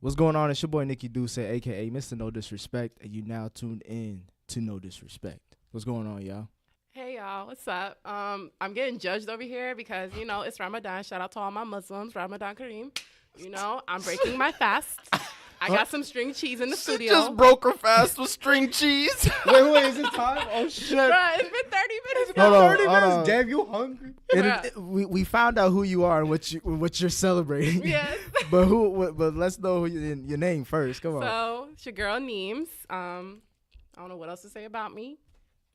What's going on? It's your boy Nikki Duce, aka Mr. No Disrespect, and you now tuned in to No Disrespect. What's going on, y'all? Hey y'all, what's up? I'm getting judged over here because it's Ramadan. Shout out to all my Muslims, Ramadan Kareem. I'm breaking my fast. I got some string cheese in the studio. Just broke her fast with string cheese. Wait, is it time? Oh shit! Bruh, it's been 30 minutes. Hold on, 30 minutes. Damn, you hungry? We found out who you are and what you're celebrating. Yes. But let's know your name first. Come on. So it's your girl Neems. I don't know what else to say about me.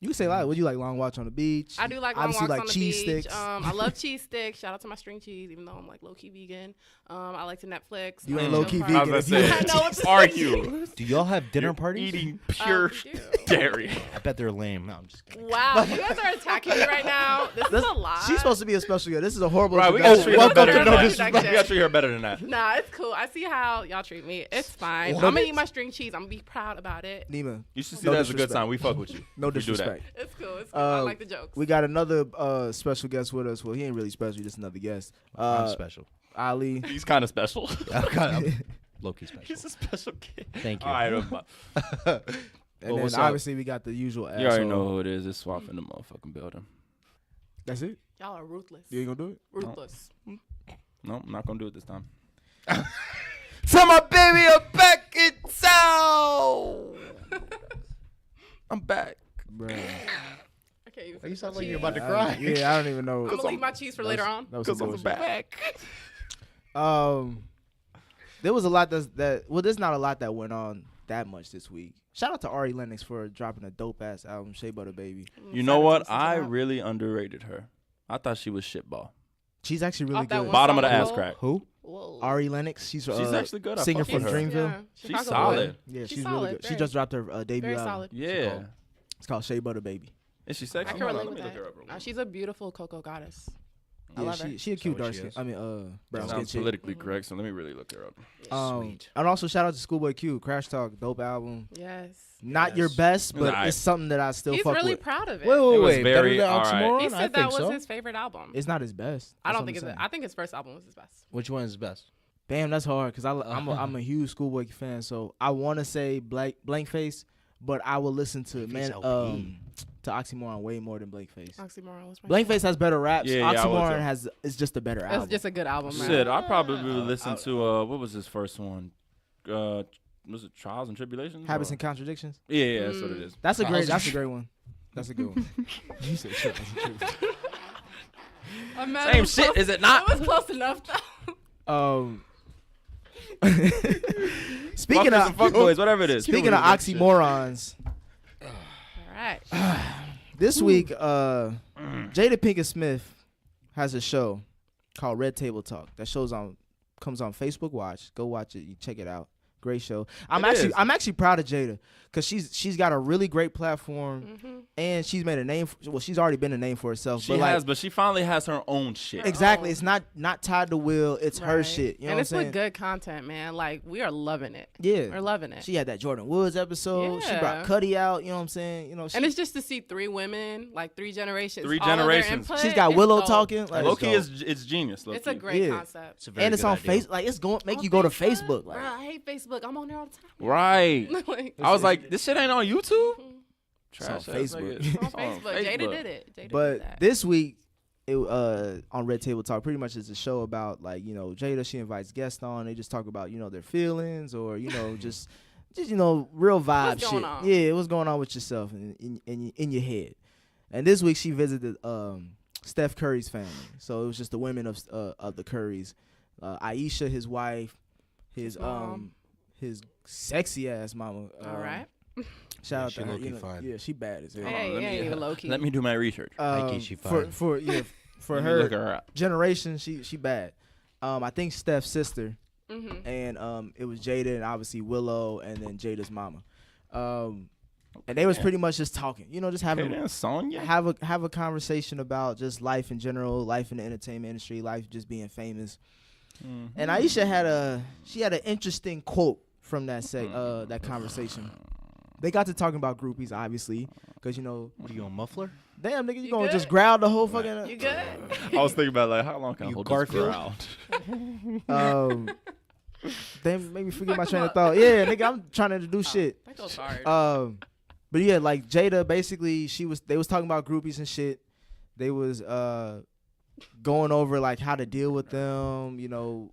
You can say a lot. Would you like long walks on the beach? I do like long walks like on the cheese beach. sticks. I love cheese sticks. Shout out to my string cheese, even though I'm like low key vegan. I like to Netflix. You ain't low key chill vegan. I know it's Are you Do y'all have dinner parties? eating pure we do. dairy? I bet they're lame. No, I'm just kidding. Wow, you guys are attacking me right now. This is a lot. She's supposed to be a special guest. This is a horrible Right, we got to introduction. treat her welcome better to than No that. Disrespect. We got to treat her better than that. Nah, it's cool. I see how y'all treat me. It's fine. What? I'm gonna eat my string cheese. I'm gonna be proud about it. Nima, You should see No that as a good disrespect. sign. We fuck with you. no if you do that. disrespect. It's cool. It's cool. I Uh, like the jokes. We got another special guest with us. Well, he ain't really special. Just another guest. I'm special. Ali. He's kind of special. I'm low-key special. He's a special kid. Thank you. All right. And then what's up? obviously we got the usual asshole. You already know who it is. It's Swap in the motherfucking building. That's it? Y'all are ruthless. You ain't gonna do it? Ruthless. No, I'm not going to do it this time. Tell my baby I'm back in town. I'm back. Bruh. I can't even. You sound like cheese. you're about to cry. Yeah, I don't even know. I'm gonna leave my cheese for later on. That was some Because I'm bullshit. back. There was a lot there's not a lot that went on that much this week. Shout out to Ari Lennox for dropping a dope ass album, Shea Butter Baby. You know what? I really underrated her. I thought she was shitball. She's actually really Off that good. one Bottom of the song, ass Whoa. crack. Who? Whoa. Ari Lennox. She's actually good. I singer fuck with from her. Dreamville. Yeah, She's Chicago solid. boy. Yeah, she's solid, really good. She very- just dropped her debut Very album. solid. Yeah. It's called Shea Butter Baby. Is she sexy? I can Hold on, relate let with me look that. her up real quick. She's a beautiful cocoa goddess. I Yeah, love her. she a cute what dark she skin. is. I mean, brown skin Sounds chick. politically correct, so let me really look her up. Sweet. And also shout out to Schoolboy Q, Crash Talk, dope album. Yes. Not Yes. your best, but Nah, it's something that I still He's fuck really with. proud of it. Wait, It was wait. very Better than alright. Oxymoron? He I said that think was so. his favorite album. It's not his best. I don't That's think what it's. I'm I think his first album was his best. Which one is best? Damn, that's hard because I'm a huge Schoolboy fan, so I want to say Blank Face, but I will listen to Face LP. to Oxymoron way more than Blank Face. Oxymoron was my Blank favorite. Face has better raps. Yeah, I would Oxymoron too. is just a better album. It's just a good album, man. Shit, I probably listened to what was his first one? Was it Trials and Tribulations? Habits or- and Contradictions. Yeah, that's what it is. That's a great Trials and one. That's a good one. You said shit. That's a true. I'm mad Same it was shit, close- is it not? It was close enough, though. Speaking Fuckers and fuck boys, of whatever it is. speaking of oxymorons, All right. this week Jada Pinkett Smith has a show called Red Table Talk that comes on Facebook Watch. Go watch it. You check it out. Great show. I'm actually proud of Jada because she's got a really great platform and she's made a name. She's already been a name for herself. She has, but she finally has her own shit. Exactly. Oh. It's not tied to Will. It's her Right. shit. You know and what I'm it's saying? with good content, man. Like, we are loving it. Yeah. We're loving it. She had that Jordan Woods episode. She Yeah. brought Cuddy out. You know what I'm saying? You know. And it's just to see three women, like three generations. Three all of their generations. input, She's got it's Willow dope. talking. Like, Loki dope. it's genius. It's a Low-key. great Yeah. concept. It's a very and it's good on idea. Facebook. Like it's going make On you go to Facebook? Facebook. Like, Bruh, I hate Facebook. I'm on there all the time. Right. Like, I was like, this shit ain't on YouTube? It's on Trash ass Facebook. niggas. on Facebook. Jada did it. Jada did but that. this week, on Red Table Talk, pretty much is a show about like Jada. She invites guests on. They just talk about their feelings or just real vibe What's shit. going on? Yeah, what's going on with yourself in your head. And this week she visited Steph Curry's family. So it was just the women of the Currys, Ayesha, his wife, his mom. his sexy ass mama. All right. Shout out she to her. low-key fine. Yeah, she bad as hell. Hey, let me- ain't even low key. Let me do my research. she for fine. for Let me look her her up. generation, she bad. I think Steph's sister, Mm-hmm. and it was Jada and obviously Willow, and then Jada's mama. And they was pretty much just talking, just having Okay, Sonya. have a conversation about just life in general, life in the entertainment industry, life just being famous. And Ayesha had an interesting quote from that conversation. They got to talking about groupies, obviously, because What are you on muffler? damn nigga, you You gonna good? just growl the whole fucking. You good? I was thinking about like how long can I You hold Garfield? this ground? They made me forget my train of thought. Yeah, nigga, I'm trying to do shit. That goes hard. But yeah, like Jada, basically, they was talking about groupies and shit. They was going over like how to deal with them, you know,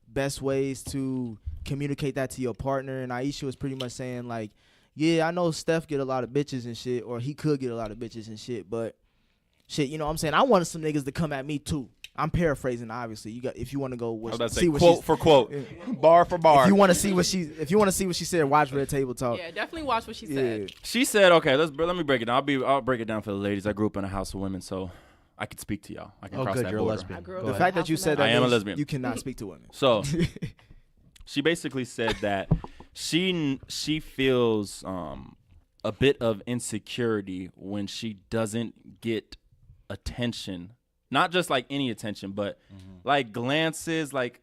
best ways to communicate that to your partner. And Ayesha was pretty much saying like, yeah, I know Steph get a lot of bitches and shit, or he could get a lot of bitches and shit, but shit, you know what I'm saying? I wanted some niggas to come at me too. I'm paraphrasing, obviously. You got if you want to go see what quote for quote, bar for bar. If you want to see what she said, watch Red Table Talk. Yeah, definitely watch what she said. She said, okay, let me break it down. I'll break it down for the ladies. I grew up in a house of women, so I can speak to y'all. I can cross that you're border. a lesbian. The fact that you said that I am a lesbian. You cannot speak to women. So she basically said that she feels a bit of insecurity when she doesn't get attention. Not just like any attention, but like glances, like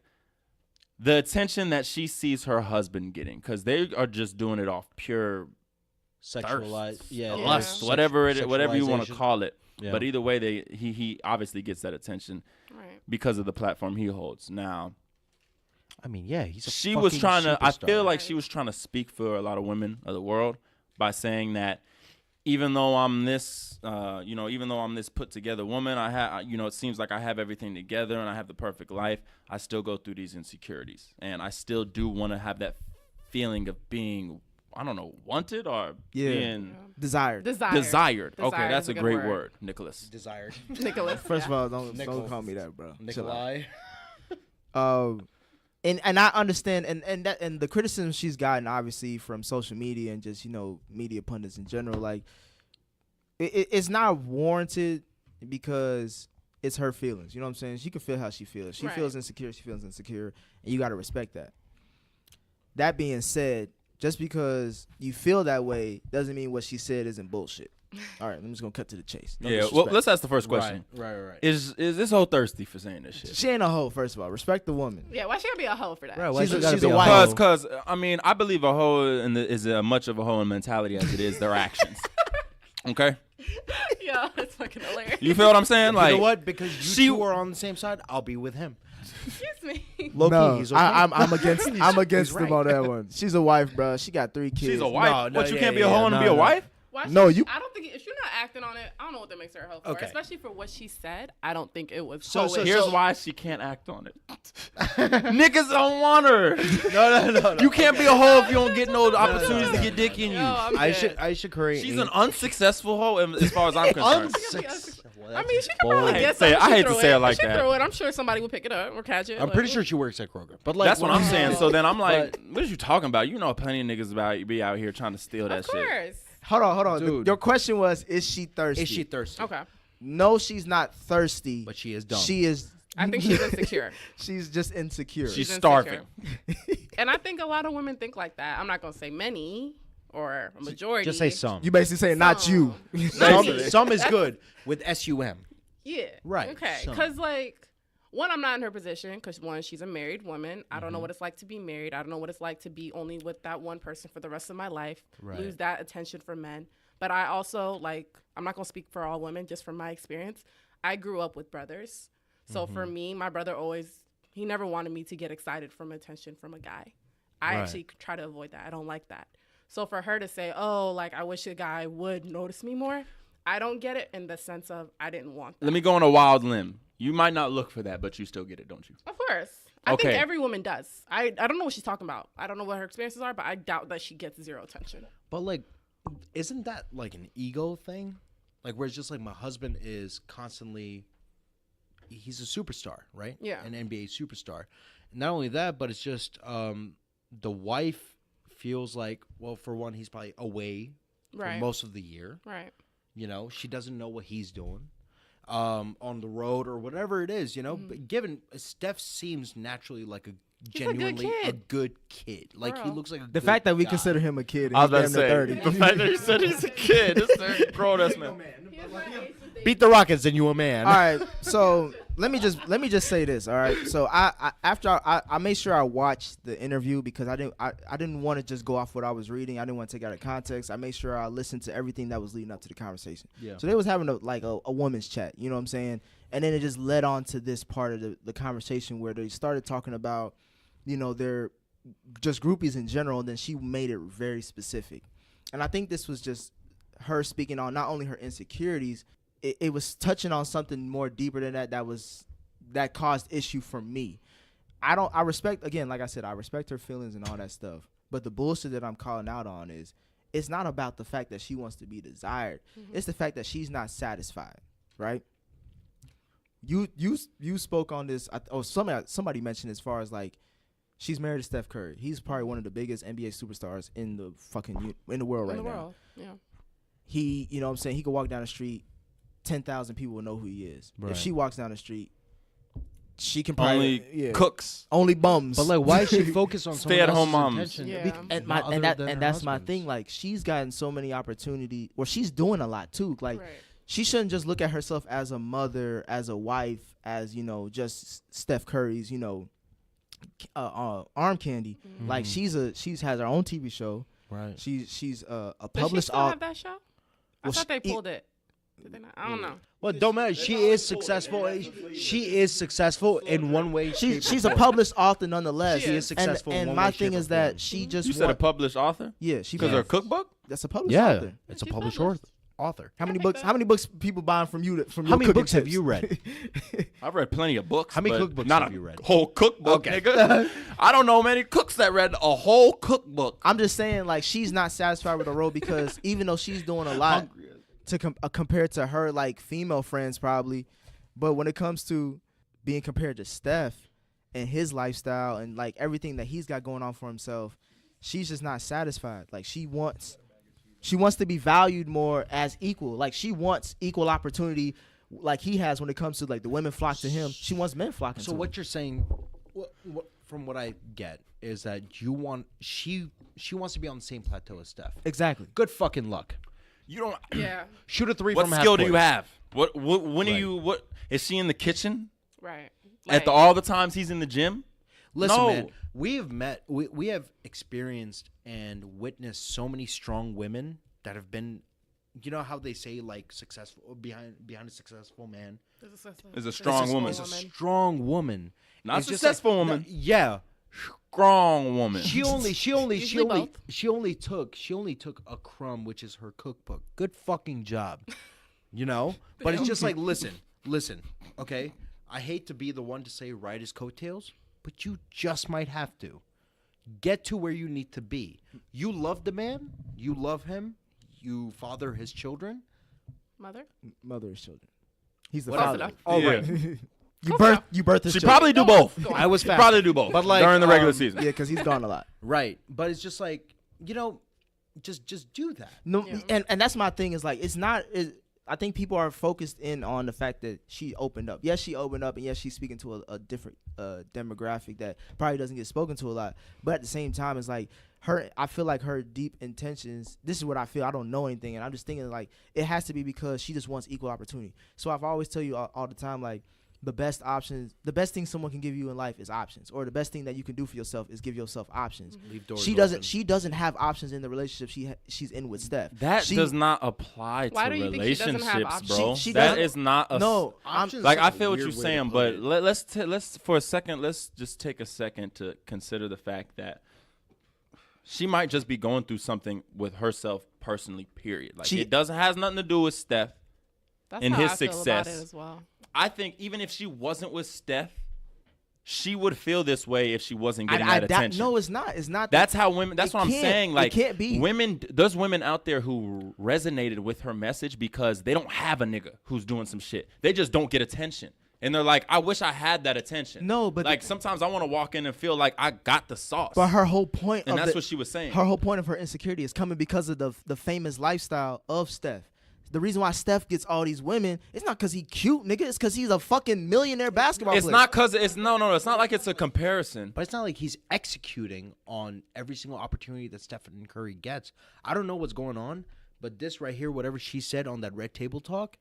the attention that she sees her husband getting, because they are just doing it off pure Sexualized, lust, whatever you want to call it. Yeah. But either way, he obviously gets that attention because of the platform he holds. Now, I mean, yeah, he's a she was trying to. I superstar. feel like she was trying to speak for a lot of women of the world by saying that even though I'm this, even though I'm this put together woman, I have, it seems like I have everything together and I have the perfect life. I still go through these insecurities, and I still do want to have that feeling of being, I don't know, wanted or being desired. Desired. Okay, that's a great word. word, Nicholas. Desired. Nicholas. First of all, don't call me that, bro. Nikolai. And I understand, and the criticism she's gotten obviously from social media and just media pundits in general, like it's not warranted because it's her feelings. You know what I'm saying? She can feel how she feels. She feels insecure. She feels insecure, and you got to respect that. That being said, just because you feel that way doesn't mean what she said isn't bullshit. All right, I'm just gonna cut to the chase. No disrespect. Well, let's ask the first question. Right. Is this hoe thirsty for saying this shit? She ain't a hoe, first of all. Respect the woman. Yeah, why she gotta be a hoe for that? Right, why She's gotta a be wife. hoe? Because I mean, I believe a hoe is as much of a hoe in mentality as it is their actions. Okay. Yeah, it's fucking hilarious. You feel what I'm saying? Like, you know what? Because you two are on the same side, I'll be with him. Excuse me. No, he's okay. I'm against. I'm against He's them on that one. She's a wife, bro. She got 3 kids. she's a wife. No, What, you yeah, can't be a yeah, hoe and no, be a no. wife? Why No, she, you- I don't think if you're not acting on it, I don't know what that makes her a hoe for. Okay. Especially for what she said, I don't think it was. So Here's why she can't act on it. Niggas don't want her. No. You can't be a hoe if you don't get no opportunities to get dick in you. Yo, I'm dead. Ayesha Curry. She's an unsuccessful hoe as far as I'm concerned. I mean, she could probably get something. I hate to say it like she that. Throw it. I'm sure somebody would pick it up or catch it. I'm pretty sure she works at Kroger. But like, That's what I'm saying. So then I'm like, But- what are you talking about? You know plenty of niggas be out here trying to steal that Of shit. course. Hold on. Dude. Your question was, is she thirsty? Is she thirsty? Okay. No, she's not thirsty. But she is dumb. She is. I think she's insecure. She's just insecure. She's insecure. starving. And I think a lot of women think like that. I'm not gonna say many or a majority. Just say some. You basically saying not you. Some is good with SUM. Yeah. Right, Okay. some. Because like, one, I'm not in her position. Because one, she's a married woman. I don't know what it's like to be married. I don't know what it's like to be only with that one person for the rest of my life. Right. Lose that attention for men. But I also I'm not gonna speak for all women, just from my experience. I grew up with brothers. So for me, my brother he never wanted me to get excited from attention from a guy. I actually try to avoid that. I don't like that. So for her to say, oh, like, I wish a guy would notice me more, I don't get it in the sense of I didn't want that. Let me go on a wild limb. You might not look for that, but you still get it, don't you? Of course. I think Okay. every woman does. I don't know what she's talking about. I don't know what her experiences are, but I doubt that she gets zero attention. But like, isn't that like an ego thing? Like, where it's just like my husband is constantly, he's a superstar, right? Yeah. An NBA superstar. And not only that, but it's just the wife feels like, well, for one, he's probably away Right. for most of the year. Right. You know, she doesn't know what he's doing on the road or whatever it is, you know. But given Steph seems naturally like a genuinely a good kid. Like he Bro. looks like a The good fact that we guy. consider him a kid, and I was he's about to damn near say, 30. the fact that you said he's a kid, this is grown ass man. Beat the Rockets and you a man. All right, so let me just say this. All right, so I made sure I watched the interview because I didn't want to just go off what I was reading. I didn't want to take out of context. I made sure I listened to everything that was leading up to the conversation. Yeah. So they was having a woman's chat. You know what I'm saying? And then it just led on to this part of the conversation where they started talking about, you know, their just groupies in general. And then she made it very specific. And I think this was just her speaking on not only her insecurities, it was touching on something more deeper than that caused issue for me. I respect, again, like I said, I respect her feelings and all that stuff. But the bullshit that I'm calling out on is, it's not about the fact that she wants to be desired. Mm-hmm. It's the fact that she's not satisfied, right? You spoke on this. Somebody mentioned as far as like, she's married to Steph Curry. He's probably one of the biggest NBA superstars in the world right now. Yeah. He, you know what I'm saying, he could walk down the street, 10,000 people will know who he is. Right. If she walks down the street, she can probably cooks, only bums. But like, why is she focused on stay-at-home moms? Yeah. And that's my thing. Like, she's gotten so many opportunities, or she's doing a lot too. Like, she shouldn't just look at herself as a mother, as a wife, as, you know, just Steph Curry's, you know, arm candy. Mm-hmm. Like, she's has her own TV show. Right. She's a published. Does she still have that show? I thought they pulled it. Did they not? I don't know. Well, don't matter. She is successful. She is successful in one way. She's a published author nonetheless. She is successful. And my thing is that she just. You said a published author? Yeah, she. Because her cookbook? That's a published author. Yeah, it's a published author. How many books people buying from you? How many books have you read? I've read plenty of books. How many cookbooks have you read? Whole cookbook, nigga. I don't know many cooks that read a whole cookbook. I'm just saying, like, she's not satisfied with her role because even though she's doing a lot to compared to her like female friends probably, but when it comes to being compared to Steph and his lifestyle and like everything that he's got going on for himself, she's just not satisfied. Like, she wants to be valued more as equal. Like, she wants equal opportunity like he has when it comes to like the women flock to him. She wants men flocking to him. So what you're saying, from what I get, is that she wants to be on the same plateau as Steph. Exactly. Good fucking luck. You don't. Yeah. Shoot a three what from half skill court. do you have? When Right. are you? What is she in the kitchen? Right. At all the times he's in the gym? Listen, No. man, we have experienced and witnessed so many strong women that have been, you know how they say like successful behind a successful man Is a strong woman. Is a strong woman. Not It's just successful woman. no, yeah. Strong woman. She only both. took a crumb, which is her cookbook. Good fucking job. You know? But it's just like, listen, okay? I hate to be the one to say ride his coattails, but you just might have to. Get to where you need to be. You love the man. You love him. You father his children. Mother his children. He's the Close father. enough. Oh, Yeah. right. You birthed his She children. probably do both. I was fast. Probably do both. But like, during the regular season. Yeah, because he's gone a lot. Right. But it's just like, you know, just do that. No, Yeah. and that's my thing is like, it's not. I think people are focused in on the fact that she opened up. Yes, she opened up, and yes, she's speaking to a different demographic that probably doesn't get spoken to a lot. But at the same time, it's like I feel like her deep intentions. This is what I feel. I don't know anything, and I'm just thinking like it has to be because she just wants equal opportunity. So I've always tell you all the time, like, the best thing someone can give you in life is options, or the best thing that you can do for yourself is give yourself options. Leave doors She doesn't have options in the relationship she's in with Steph. That does not apply to Why do you think she doesn't have relationships, options? bro. She That doesn't- is not a No, Options like is I a feel what weird you're way to saying, put but it. let's for a second, let's just take a second to consider the fact that she might just be going through something with herself personally. Period. Like it has nothing to do with Steph. That's and how his I feel about success. it as well. I think even if she wasn't with Steph, she would feel this way if she wasn't getting that attention. No, it's not. It's not. That's how women. That's It what I'm can't- saying. Like it can't be. women. There's women out there who resonated with her message because they don't have a nigga who's doing some shit. They just don't get attention, and they're like, "I wish I had that attention." No, but like sometimes I want to walk in and feel like I got the sauce. But her whole point, and that's what she was saying. Her whole point of her insecurity is coming because of the famous lifestyle of Steph. The reason why Steph gets all these women, it's not because he cute, nigga. It's because he's a fucking millionaire basketball It's player. not because it's no. It's not like it's a comparison. But it's not like he's executing on every single opportunity that Stephen Curry gets. I don't know what's going on, but this right here, whatever she said on that Red Table Talk,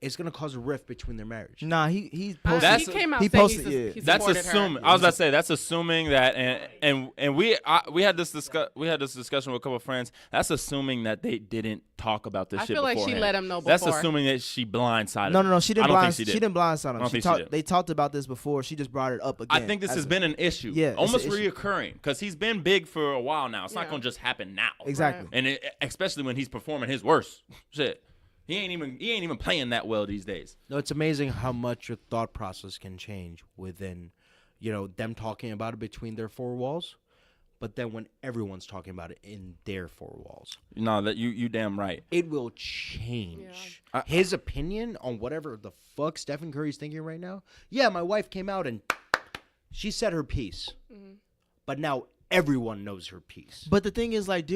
it's gonna cause a rift between their marriage. Nah, he He posted. came out he saying posted. he That's supported assuming. her. I was about to say that's assuming that, and we had this discussion with a couple of friends. That's assuming that they didn't talk about this I shit feel like she beforehand. let him know That's before. assuming that she blindsided. No, she didn't. I don't think she did. She didn't blindside him. I don't think she did. They talked about this before. She just brought it up again. I think this has been an issue. Yeah, it's almost an issue. reoccurring because he's been big for a while now. It's not Yeah. gonna just happen now. Exactly. And especially when he's performing his worst shit. He ain't even playing that well these days. No, it's amazing how much your thought process can change within, them talking about it between their four walls, but then when everyone's talking about it in their four walls, No, that you damn right. it will change. His opinion on whatever the fuck Stephen Curry's thinking right now. Yeah, my wife came out and she said her piece, but now everyone knows her piece. But the thing is, like,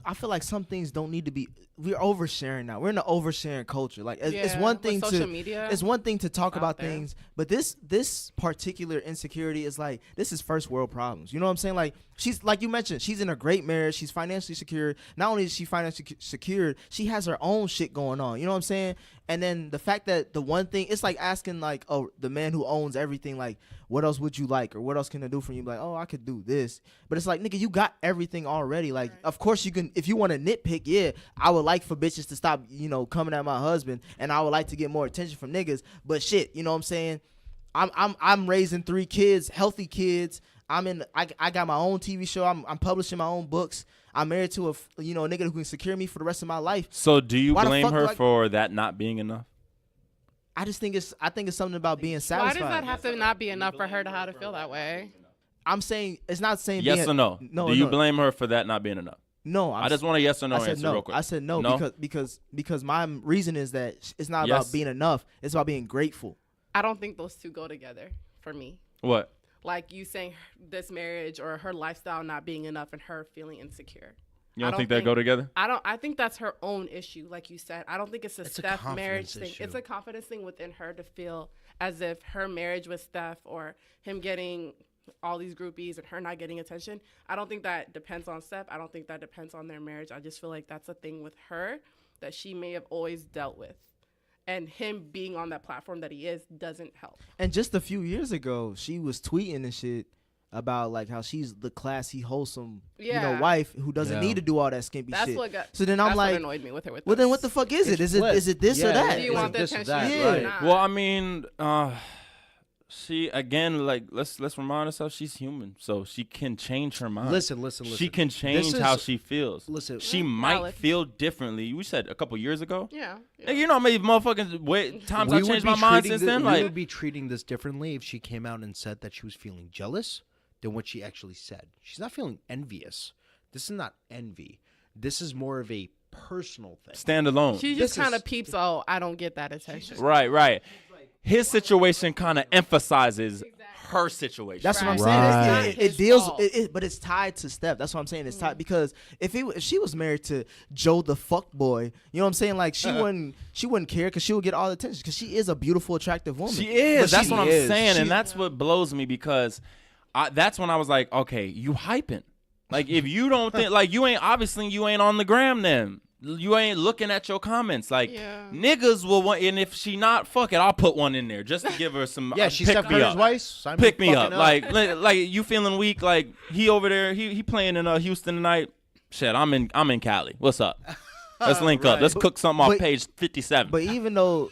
I feel like some things don't need to be. We're oversharing now. We're in an oversharing culture. Like, it's one with thing social to media it's one thing to talk out about there. things, but this particular insecurity is like, this is first world problems. You know what I'm saying? Like, she's, like you mentioned, she's in a great marriage. She's financially secure. Not only is she financially secured, she has her own shit going on. You know what I'm saying? And then the fact that the one thing, it's like asking, like, oh, the man who owns everything, like, what else would you like, or what else can I do for you? Like, oh, I could do this. But it's like, nigga, you got everything already. Like, of course you can, if you want to nitpick, yeah, I would like for bitches to stop, coming at my husband, and I would like to get more attention from niggas. But shit, you know what I'm saying? I'm raising 3 kids, healthy kids. I got my own TV show. I'm publishing my own books. I'm married to a nigga who can secure me for the rest of my life. So do you Why the blame fuck her do I- for that not being enough? I think it's something about being Why satisfied. does that have to not be enough for her to how to feel that way? I'm saying it's not saying Yes being, or no? No, Do you no. blame her for that not being enough? No, I just want a yes or no I said answer no. real quick. I said no, No? because my reason is that it's not Yes. about being enough. It's about being grateful. I don't think those two go together for me. What? Like you saying this marriage or her lifestyle not being enough and her feeling insecure. You don't think they go together? I think that's her own issue, like you said. I don't think it's a Steph marriage confidence thing. issue. It's a confidence thing within her to feel as if her marriage with Steph or him getting all these groupies and her not getting attention. I don't think that depends on Steph. I don't think that depends on their marriage. I just feel like that's a thing with her that she may have always dealt with. And him being on that platform that he is doesn't help. And just a few years ago, she was tweeting and shit about like how she's the classy, wholesome, Yeah. wife who doesn't Yeah. need to do all that skimpy That's shit. what got. So then I'm that's like, what annoyed me with her. With well, then this. what the fuck is it? It's Is flipped. it this or Yeah, that? Do you It's want like the this or attention? that, or right. not? Well, I mean, she again, like let's remind ourselves she's human, so she can change her mind. Listen. She can change how she feels. Listen, She Yeah, might valid. feel differently. We said a couple years ago. Yeah. Nigga, you know how many motherfucking times I changed my mind since then? We Like, would be treating this differently if she came out and said that she was feeling jealous than what she actually said. She's not feeling envious. This is not envy. This is more of a personal thing. stand alone. She This just kind is- of peeps. Oh, I don't get that attention. Right. His situation kind of emphasizes her situation. That's what I'm Right. saying. Right. It His deals, fault. but it's tied to Steph. That's what I'm saying. It's tied because if she was married to Joe the fuck boy, you know what I'm saying? Like she wouldn't care because she would get all the attention because she is a beautiful, attractive woman. She is. But That's she what I'm is. saying, She- and that's what blows me because that's when I was like, okay, you hyping. Like if you don't think like you ain't on the gram, then you ain't looking at your comments. Like Yeah. niggas will want, and if she not, fuck it, I'll put one in there just to give her some. Yeah, she's pick Steph me Curry's up. wife. Sign Pick me fucking up. Like you feeling weak? Like he over there, he playing in Houston tonight. Shit, I'm in Cali. What's up? Let's link up. Right. Let's cook something off But- page 57. But even though,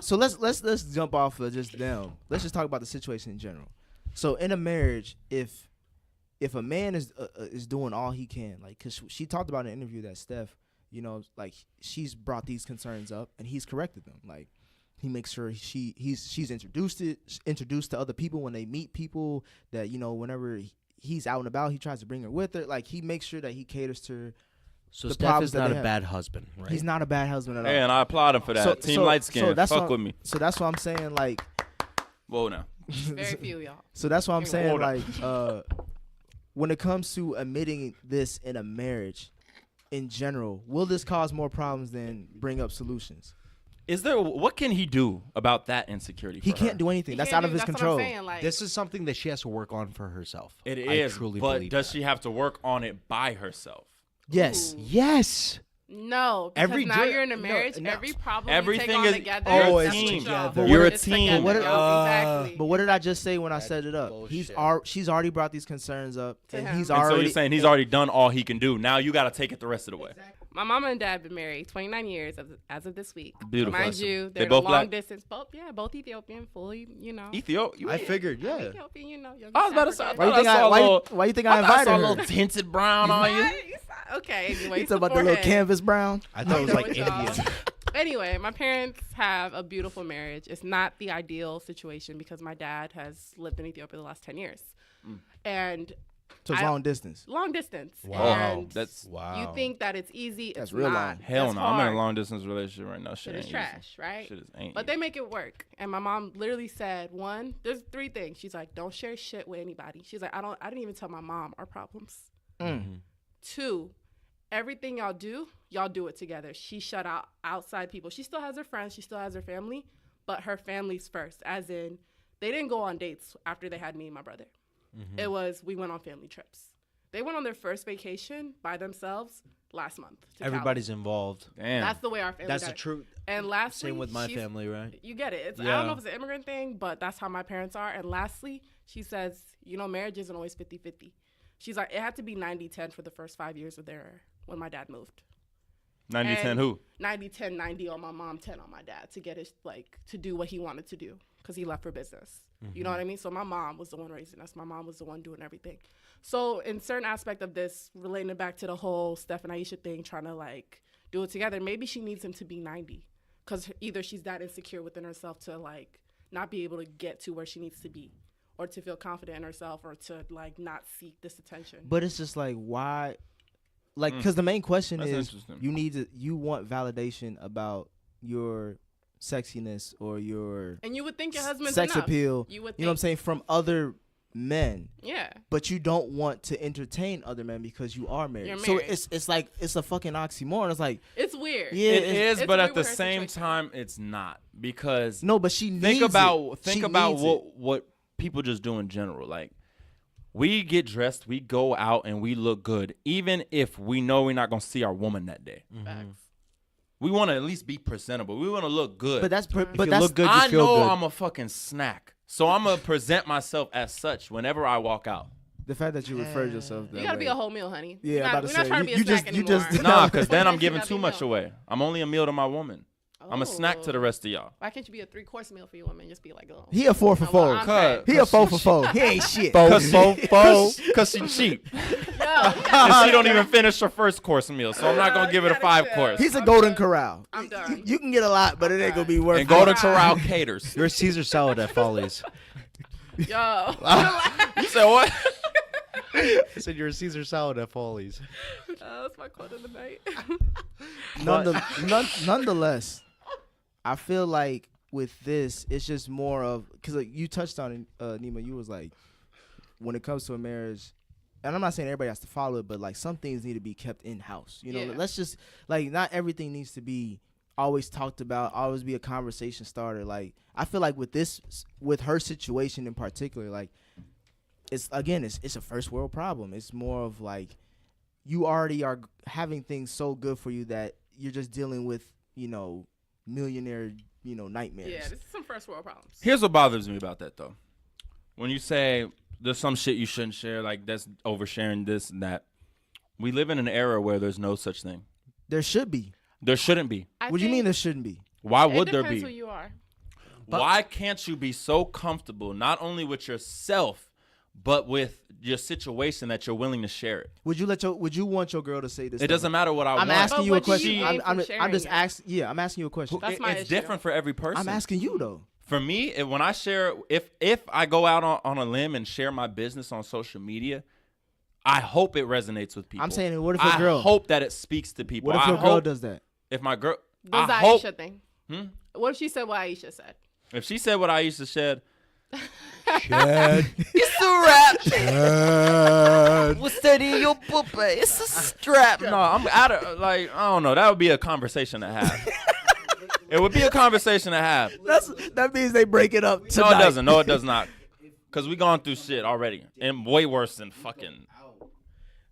so let's jump off of just them. Let's just talk about the situation in general. So in a marriage, if a man is doing all he can, like, cause she talked about in an interview that Steph, like she's brought these concerns up and he's corrected them. Like he makes sure she's introduced to other people when they meet people that whenever he's out and about, he tries to bring her with her. Like he makes sure that he caters to her. So the Steph problems is that not they a have. bad husband, right? He's not a bad husband at all. Hey, and I applaud him for that. Team light skin. that's Fuck what, with me. So that's what I'm saying. Like, Whoa now. Very few, y'all. so that's what I'm saying. Hold Like, when it comes to admitting this in a marriage, in general, will this cause more problems than bring up solutions? What can he do about that insecurity? He for can't her? do anything. He That's can't out of his that's control. What I'm saying. Like, This is something that she has to work on for herself. It I is, truly but believe does that. she have to work on it by herself? Yes. Ooh. Yes. No, because Every now dri- you're in a no, marriage. no. Every problem Everything you take on is- together. you're a that's team. what y'all- But You're a it's team. together, What- exactly. But what did I just say when I set it up? bullshit. She's already brought these concerns up, To and him. he's And so already. you're saying he's already done all he can do. Now you got to take it the rest of the way. My mama and dad been married 29 years as of this week. Beautiful. Mind you, They they're both in a long black? distance. Both Ethiopian, fully, Ethiopia. I figured, yeah. Ethiopian, young I was about to say. African. Why you think I saw a little- why you think I I thought I invited saw a her? little tinted brown on you. Okay, anyway. You talking about the little canvas brown? I thought it was I'm like done with y'all. Indian. Anyway, my parents have a beautiful marriage. It's not the ideal situation because my dad has lived in Ethiopia the last 10 years. And So it's long distance. long distance. Wow. And That's you think that it's easy. That's It's real not. long. hell It's no. I'm in hard. a long distance relationship right now. Shit Shit ain't is easy. trash, right? Shit ain't But easy. they make it work. And my mom literally said, one, there's 3 things. She's like, don't share shit with anybody. She's like, I didn't even tell my mom our problems. Mm. 2, everything y'all do it together. She shut out outside people. She still has her friends, she still has her family, but her family's first. As in, they didn't go on dates after they had me and my brother. It was, we went on family trips. They went on their first vacation by themselves last month. to Cali. Everybody's involved. Damn. That's the way our family That's got the it. truth. And lastly, Same with my she's- family, right? You get it. I Yeah. don't know if it's an immigrant thing, but that's how my parents are. And lastly, she says, marriage isn't always 50-50. She's like, it had to be 90-10 for the first 5 years of when my dad moved. 90-10 And who? 90-10, 90 on my mom, 10 on my dad to get it, to do what he wanted to do because he left for business. You know what I mean? So my mom was the one raising us. My mom was the one doing everything. So in certain aspect of this, relating it back to the whole Steph and Ayesha thing, trying to do it together, maybe she needs him to be 90 because either she's that insecure within herself to not be able to get to where she needs to be or to feel confident in herself or to not seek this attention. But it's just why? Because the main question That's is interesting. you want validation about your sexiness or your And you would think your husband's sex enough. appeal. You would You know what I'm think. saying, from other men. Yeah. But you don't want to entertain other men because you are married. You're So married. it's a fucking oxymoron. It's like, It's weird. yeah, It is, it's but weird at the with her same situation. time, it's not because no, but she needs think about She needs what people just do in general. Like we get dressed, we go out, and we look good, even if we know we're not gonna see our woman that day. Facts. We want to at least be presentable. We want to look good. But that's If but you that's look good, you I feel know good. I'm a fucking snack, so I'm gonna present myself as such whenever I walk out. the fact that you referred yourself that You gotta way. be a whole meal, honey. Yeah, I'm about to we're not say, trying to be a you snack just- you anymore. just- Nah, because then I'm You giving gotta too be much meal. away. I'm only a meal to my woman. I'm a snack to the rest of y'all. Why can't you be a 3-course meal for your woman? Just be like, oh. He a 4 for a 4. little entree. He a 4 for 4. He ain't shit. Cause she cheap. Yo, And she don't even finish her first course meal, so I'm not gonna give it a gotta 5 chill. course. He's a golden corral. I'm done. You can get a lot, but it ain't gonna be worth And it. Golden Corral caters. You're a Caesar salad at Follies. Yo. You said what? I said you're a Caesar salad at Follies. That's my quote of the night. Nonetheless, I feel like with this, it's just more of because you touched on it, Nima. You was like, when it comes to a marriage, and I'm not saying everybody has to follow it, but some things need to be kept in house. You know, Yeah. let's just not everything needs to be always talked about, always be a conversation starter. I feel like with her situation in particular, it's a first world problem. It's more of you already are having things so good for you that you're just dealing with millionaire nightmares. Yeah, this is some first world problems. Here's what bothers me about that though. When you say there's some shit you shouldn't share, that's oversharing this and that. We live in an era where there's no such thing. There should be. There shouldn't be. What do you mean there shouldn't be? Why It would there depends be? who you are. Why can't you be so comfortable not only with yourself, but with your situation that you're willing to share it? Would you want your girl to say this? It doesn't matter what I I'm want. asking But you a what do you question. gain from I'm sharing just it? asking. Yeah, I'm asking you a question. That's my It's issue. different for every person. I'm asking you though. For me, when I share, if I go out on a limb and share my business on social media, I hope it resonates with people. I'm saying, what if a girl? I hope that it speaks to people. What if your I girl hope does that? If my girl, Does the I hope, Ayesha thing? Hmm? What if she said what Ayesha said? if she said what I used to said, Chad. it's a rap. Chad. What's that in your puppy? It's a strap. No, I'm out of I don't know. That would be a conversation to have. It would be a conversation to have. That means they break it up. No, Tonight. it doesn't. No, it does not. Because we gone through shit already. And way worse than fucking.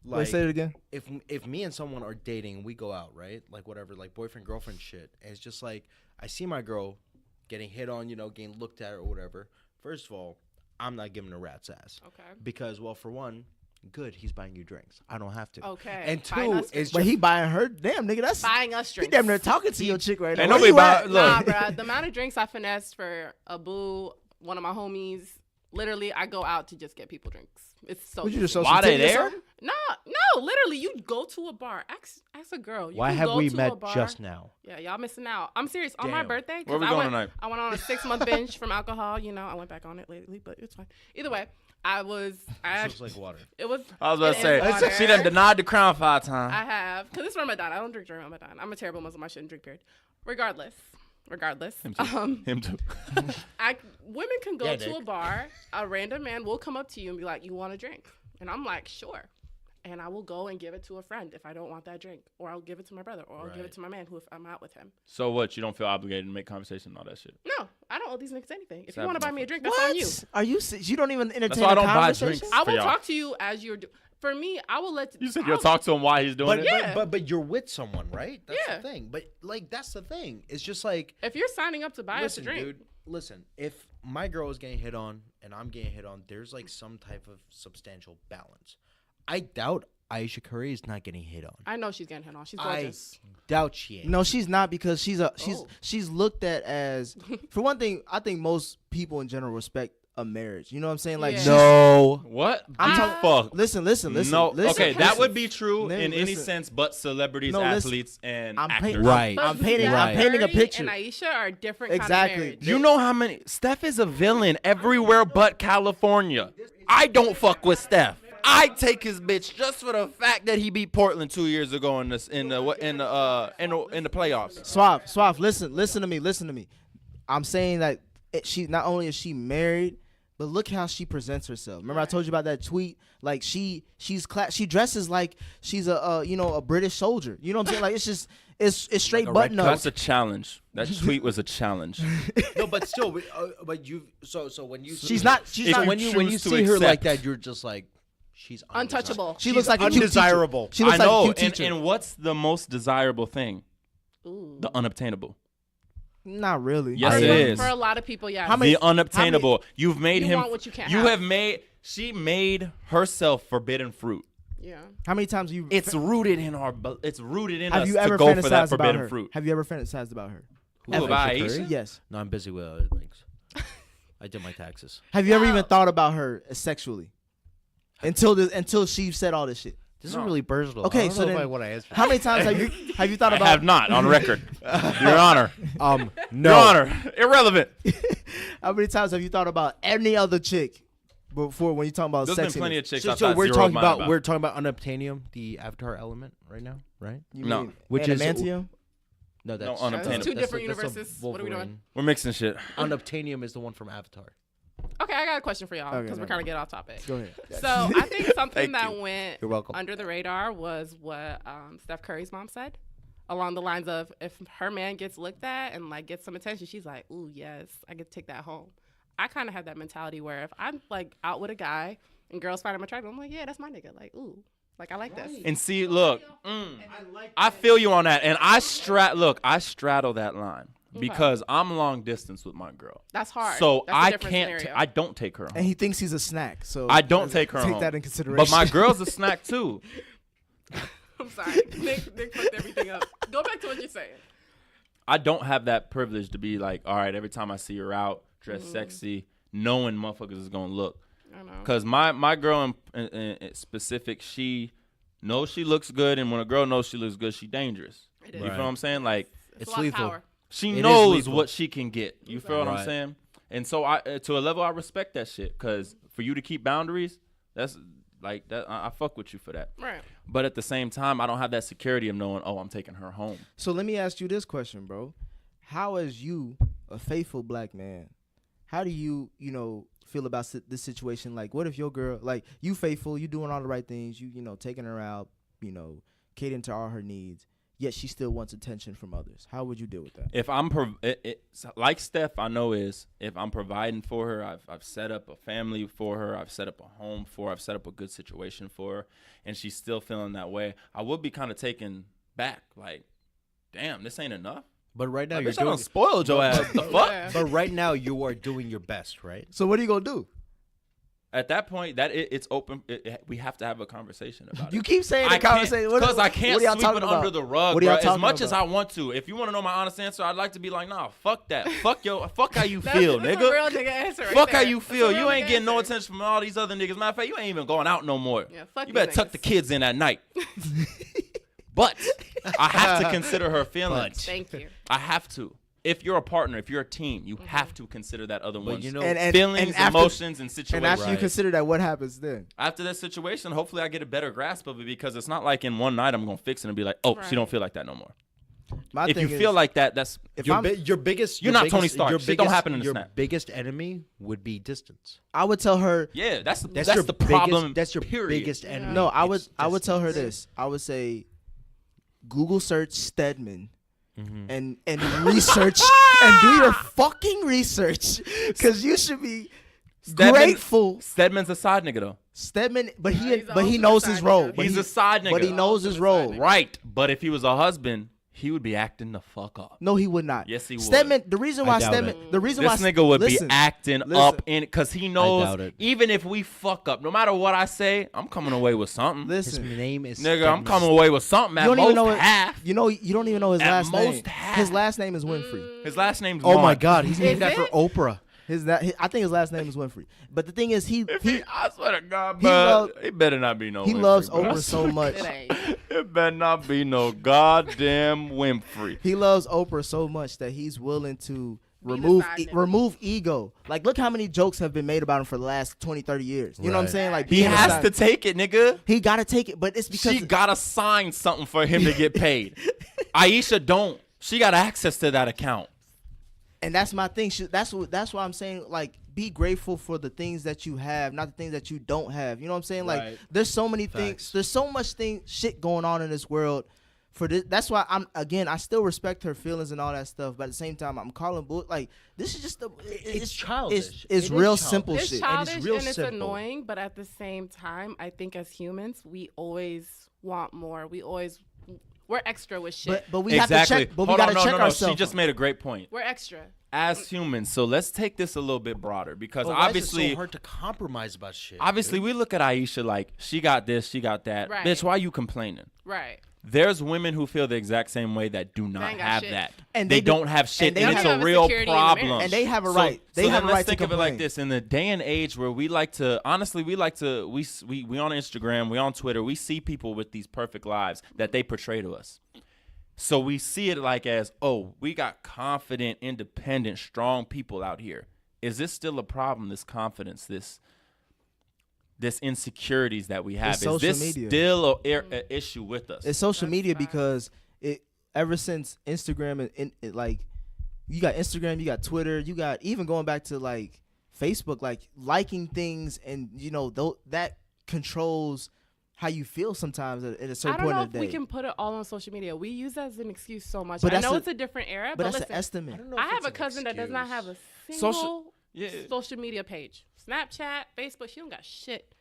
like, Wait, say it again. if me and someone are dating, we go out, right? Like whatever, like boyfriend girlfriend shit. And it's just like I see my girl getting hit on, getting looked at or whatever. First of all, I'm not giving a rat's ass. Okay. Because, well, for one, good, he's buying you drinks. I don't have to. Okay. And Buying two, us it's But just, he buying her. Damn, nigga, that's buying us he drinks. damn near talking to your chick right now. Ain't Where nobody you buy- at? look. Nah, bruh. The amount of drinks I finessed for a boo, one of my homies. Literally, I go out to just get people drinks. It's so. Would you just easy. show some Why they titties or there? something? No, literally, you go to a bar. Ask a girl. You why can have go we to a met bar. just now? Yeah, y'all missing out. I'm serious. On my Damn. birthday, 'cause Where we I going went, tonight? I went on a 6-month binge from alcohol. I went back on it lately, but it's fine. Either way, I It's like water. it was. I was about to it is say, water. she done denied the crown 5 times. I have, because it's Ramadan. I don't drink during Ramadan. I'm a terrible Muslim. I shouldn't drink, period. Regardless, Him too. Him too. women can go Yeah, to Nick. a bar. A random man will come up to you and be like, "You want a drink?" And I'm like, "Sure." And I will go and give it to a friend if I don't want that drink, or I'll give it to my brother, or I'll give Right. it to my man if I'm out with him. So what? You don't feel obligated to make conversation and all that shit? No, I don't owe these niggas anything. If you Sad want to buy me a motherfucker. drink, that's on you. Are you? You don't even entertain why I a don't buy conversation? drinks. I For will y'all. talk to you as you're. For me, I will let You said you'll talk to him while he's doing But, it? Yeah. but you're with someone, right? That's Yeah. the thing. But like that's the thing. It's just like If you're signing up to buy us a listen, drink, dude. Listen, if my girl is getting hit on and I'm getting hit on, there's like some type of substantial balance. I doubt Ayesha Curry is not getting hit on. I know she's getting hit on. She's I gorgeous. doubt she ain't. No, she's not because she's Oh. she's looked at as for one thing. I think most people in general respect a marriage. You know what I'm saying? Like Yeah. she's- No. What? I'm The talking- fuck. Listen. No. listen, Okay, that listen. would be true Man, in any listen. sense, but celebrities, No, listen. athletes, and I'm actors. painting- Right. But I'm painting- Steph I'm painting a Curry picture. And Ayesha are different Exactly. kind of marriage. You know how many? Steph is a villain everywhere but California. I don't fuck with Steph. I take his bitch just for the fact that he beat Portland 2 years ago in the playoffs. Suave, listen to me. I'm saying that she not only is she married, but look how she presents herself. Remember I told you about that tweet? Like she dresses like she's a British soldier. You know what I'm saying? Like it's straight Like a button red up. That's a challenge. That tweet was a challenge. No, but still, but you. So when you. She's not. If you when you choose to see her like accept. that, you're just like, she's Untouchable. She She's looks like a cute teacher. undesirable. She looks I know. like a cute and, teacher. and what's the most desirable thing? Ooh. The unobtainable. Not really. Yes, For- it is. For a lot of people, yeah. How many- The unobtainable. You've made You him. want what you can't you have. have made. She made herself forbidden fruit. Yeah. How many times you? It's rooted in our. It's rooted in have us you ever to go for that fantasized about forbidden her? fruit. Have you ever fantasized about her? Who, Ever. about Ayesha Aisha? Curry? Yes. No, I'm busy with other things. I did my taxes. Have you ever even Wow. thought about her sexually? Until she said all this shit. This No. is really personal. Okay, I don't so know if then- I want to answer. How many times have you thought I about? have not on record. Your Honor. No. Your Honor. Irrelevant. How many times have you thought about any other chick before when you talking about There's sex? been plenty of chicks. So, I thought we're zero talking mind about we're talking about unobtainium, the Avatar element, right now, right? No. Which is- adamantium? No, that's unobtainium. That's two that's different that's universes. What are we doing? Wolverine. We're mixing shit. Unobtainium is the one from Avatar. Okay, I got a question for y'all Okay, because we're no. kind of getting off topic. Go ahead. So I think something Thank that you. went You're welcome. under the radar was what Steph Curry's mom said, along the lines of if her man gets looked at and like gets some attention, she's like, "Ooh, yes, I could take that home." I kind of have that mentality where if I'm like out with a guy and girls find him attractive, I'm like, "Yeah, that's my nigga." Like, ooh, like I like this. And see, look, I feel you on that, and I straddle that line because I'm long distance with my girl. That's hard. So That's a I different can't. scenario. I don't take her home. And he thinks he's a snack, so I don't take her take home. that in consideration. But my girl's a snack too. I'm sorry, Nick fucked everything up. Go back to what you're saying. I don't have that privilege to be like, all right, every time I see her out, dressed sexy, knowing motherfuckers is gonna look. I know. Cause my girl in specific, she knows she looks good, and when a girl knows she looks good, she dangerous. It You is. feel what I'm saying? Like It's It's a lot of lethal. power. she It is knows lethal. what she can get. You feel what I'm Right. saying? And so I, to a level, I respect that shit. Cause for you to keep boundaries, that's like that. I fuck with you for that. Right. But at the same time, I don't have that security of knowing, oh, I'm taking her home. So let me ask you this question, bro. How is you, a faithful black man, how do you feel about this situation? Like, what if your girl, like, you faithful, you doing all the right things, you taking her out, catering to all her needs, yet she still wants attention from others. How would you deal with that? If I'm like Steph, I know is if I'm providing for her, I've set up a family for her, I've set up a home for her, I've set up a good situation for her, and she's still feeling that way, I would be kind of taken back. Like, damn, this ain't enough. But right now Like, you're bitch, I done doing. spoiled your ass. The fuck? Yeah. But right now you are doing your best, right? So what are you gonna do? At that point, it's open. We have to have a conversation about You it. keep saying the I can't conversation because I can't what are y'all sweep talking it about? under the rug, What are bro. y'all As talking much as about? I want to. If you want to know my honest answer, I'd like to be like, nah, fuck that. Fuck how you That's feel, a nigga. real nigga answer right Fuck there. how you That's a feel. real You ain't nigga getting no answer. attention from all these other niggas. Matter of fact, you ain't even going out no more. Yeah, fuck You better tuck niggas. the kids in at night. But I have to consider her feelings. Thank you. I have to. If you're a partner, if you're a team, you have to consider that other one's you know- feelings, and after- emotions, and situations. And after you Right. consider that, what happens then? After that situation, hopefully I get a better grasp of it because it's not like in one night I'm gonna fix it and be like, oh, she Right. don't feel like that no more. My If you thing feel is, like that, that's if Your, I'm, your biggest. You're your not Tony biggest- Stark. Your Shit don't biggest- happen in a Your snap. biggest enemy would be distance. I would tell her. yeah, that's your the problem. Biggest, that's your period. biggest enemy. No, I It's would tell her distance. this. I would say, Google search Stedman. Mm-hmm. And research and do your fucking research, because you should be grateful. Stedman's a side nigga though. Stedman, but he's he also knows a his side role. nigga. But He's he, a side nigga. but he knows his role. Right, but if he was a husband, he would be acting the fuck up. No, he would not. Yes, he would. Stedman. The reason why doubt Stedman. it. The reason This why nigga would listen, be acting listen. up in because he knows doubt it. even if we fuck up, no matter what I say, I'm coming away with something. His Listen, name is. Nigga, I'm Stedman. coming away with something you at don't even know most half. You know, you don't even know his At last name. most half. His last name is Winfrey. His last name's Oh my Vaughn. God, he's named Is after it? Oprah. I think his last name is Winfrey. But the thing is, he I swear to God, he bro, love- it better not be no. he Winfrey, loves bro. Oprah so much. It ain't. It better not be no goddamn Winfrey. He loves Oprah so much that he's willing to Be the remove side nigga. remove ego. Like, look how many jokes have been made about him for the last 20, 30 years. You know what I'm Right. saying? Like, He being a has side- to take it, nigga. He got to take it, but it's because She gotta sign something for him to get paid. Ayesha don't. She got access to that account. and that's my thing. That's why I'm saying, like, be grateful for the things that you have, not the things that you don't have. You know what I'm saying? Like, Right. there's so many Facts. things. There's so much shit going on in this world. For this, that's why I still respect her feelings and all that stuff. But at the same time, I'm calling bull. Like, this is just It's childish. It's It is real childish. simple It's shit. childish real and it's simple. annoying, but at the same time, I think as humans, we always want more. We're extra with shit. But we have to check. But we Hold gotta on, no, check no, no. ourselves. She just made a great point. We're extra. As humans, so let's take this a little bit broader because But why is it obviously, so hard to compromise about shit. obviously, we look at Ayesha like she got this, she got that. Right. Bitch, why you complaining? Right. There's women who feel the exact same way that do not ain't got have shit. that. And they they do- don't have shit, and they and don't it's a have a real security in the marriage. problem. And they have a So- right. They so have then a right let's to think of it like complain. this: in the day and age where we like to, honestly, we like to, we on Instagram, we on Twitter, we see people with these perfect lives that they portray to us. So we see it like as, oh, we got confident, independent, strong people out here. Is this still a problem? This confidence, this insecurities that we have, It's is social this media. still a issue with us? It's social That's media fine. because ever since Instagram and like, you got Instagram, you got Twitter, you got even going back to like Facebook, like liking things, and you know that controls how you feel sometimes at a I certain don't point know in if the we day. can put it all on social media. We use that as an excuse so much. But I that's know a- it's a different era, but but that's listen, an estimate. don't know I if have it's a an cousin that does not have a excuse. single Social- yeah. social media page. Snapchat, Facebook, she don't got shit.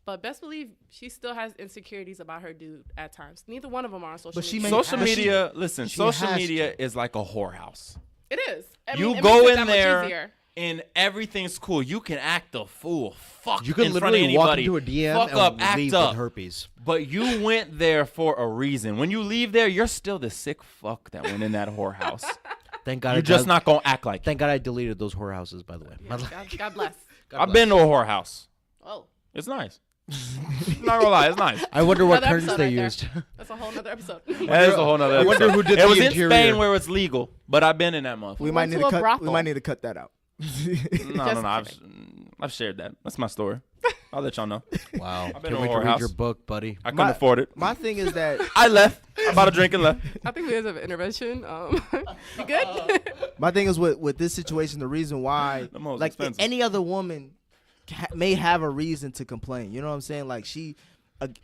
But best believe she still has insecurities about her dude at times. Neither one of them are on social But she media. may- Social But she- media, listen, she social has media is like a whorehouse. It is. I You mean, it go makes it in that much there easier. and everything's cool. You can act a fool, fuck You can in front of literally walk anybody, into a DM fuck and up, act leave up. with herpes. But you went there for a reason. When you leave there, you're still the sick fuck that went in that whorehouse. Thank God. You're just not gonna act like it. Thank God I deleted those whorehouses. By the way, Yeah, God bless. I've been to a whorehouse. Oh, It's nice. Not gonna lie, it's nice. I wonder what Another terms episode they right there. used. that's a whole nother episode. That is a whole nother I wonder episode. who did it the was in interior. Spain where it's legal, but I've been in that motherfucker. we might went need to to a cut. We brothel. might need to cut that out. No. Just I've shared that. That's my story. I'll let y'all know. Wow. been Can't to a wait to read whorehouse. your book, buddy. I couldn't afford it. My thing is that I left. I bought a drink and left. I think we have an intervention. You good? my thing is with this situation. The reason why, The most like expensive. any other woman, may have a reason to complain. You know what I'm saying? Like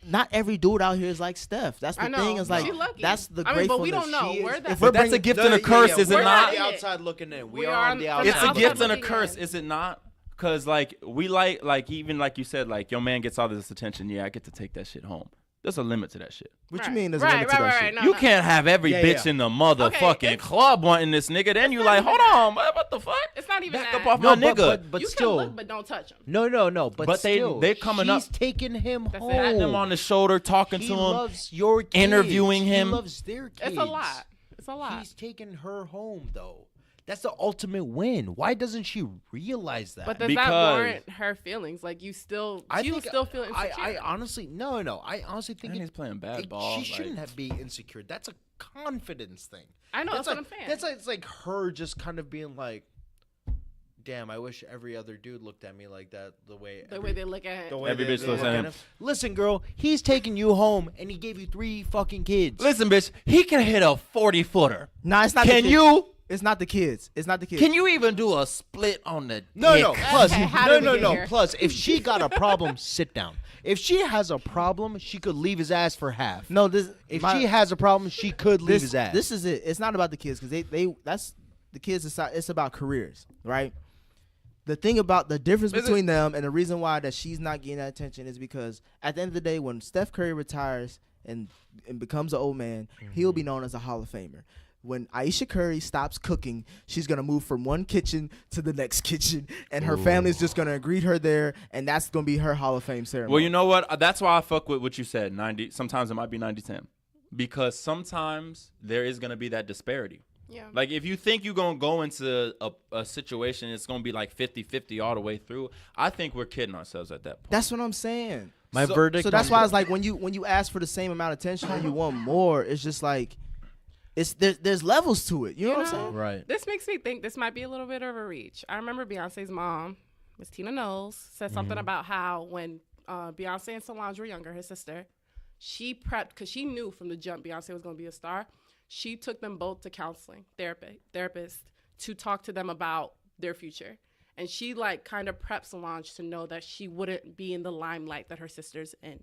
not every dude out here is like Steph. That's the I know. thing. Is like She lucky. that's the I mean, but we gratefulness. don't know. She is- We're if that- we're But that's a bringing- gift and a curse, is it We're not? not in it. outside looking in. We We are are on the on- from It's outside. a outside gift and a looking curse, in. is it not? Because like we like even like you said, like your man gets all this attention. Yeah, I get to take that shit home. There's a limit to that shit. What Right. you mean? There's a Right, limit to right, that right, shit? no, You no. can't have every Yeah, bitch yeah. in the motherfucking it's- club wanting this nigga. Then you not like, even hold that. on, what the fuck? It's not even Back that. up off No, my nigga. but you still. can look, but don't touch him. No. But But still, they coming she's up- taking him That's it. home. Patting him on the shoulder, talking He to him. loves your kids. interviewing him. He loves their kids. It's a lot. It's a lot. He's taking her home, though. That's the ultimate win. Why doesn't she realize that? But does Because- that warrant her feelings? Like she was still feeling insecure. I honestly, no. I honestly think And he's playing bad ball. she like- shouldn't have be insecure. That's a confidence thing. I know, that's like, what I'm saying. That's like, it's like her just kind of being like, "Damn, I wish every other dude looked at me like that." The way they look at him. the way Every they bitch looks at him. Listen, girl, he's taking you home, and he gave you 3 fucking kids. Listen, bitch, he can hit a 40-footer. Nah, it's not. the Can kids. you? It's not the kids. It's not the kids. Can you even do a split on the No. dick? Plus, How did we get here? Plus, if she got a problem, sit down. If she has a problem, she could leave his ass for half. No, this. If she has a problem, she could leave his ass. This is it. It's not about the kids because they that's the kids. It's about careers, right? The thing about the difference Is it- between them and the reason why that she's not getting that attention is because at the end of the day, when Steph Curry retires and becomes an old man, he'll be known as a Hall of Famer. When Ayesha Curry stops cooking, she's gonna move from one kitchen to the next kitchen, and her family's just gonna greet her there, and that's gonna be her Hall of Fame ceremony. Well, you know what? That's why I fuck with what you said. 90. Sometimes it might be 90-10. Because sometimes there is going to be that disparity. Yeah. Like, if you think you're going to go into a situation, it's going to be like 50-50 all the way through. I think we're kidding ourselves at that point. That's what I'm saying. My verdict. So that's on why it. it's like when you ask for the same amount of attention and you want more, it's just like there's levels to it. You know what I'm saying? Right. This makes me think this might be a little bit of a reach. I remember Beyonce's mom, Miss Tina Knowles, said something about how when Beyonce and Solange were younger, her sister, she prepped because she knew from the jump Beyonce was going to be a star. She took them both to counseling therapist to talk to them about their future. And she like kind of prepped Solange to know that she wouldn't be in the limelight that her sister's in.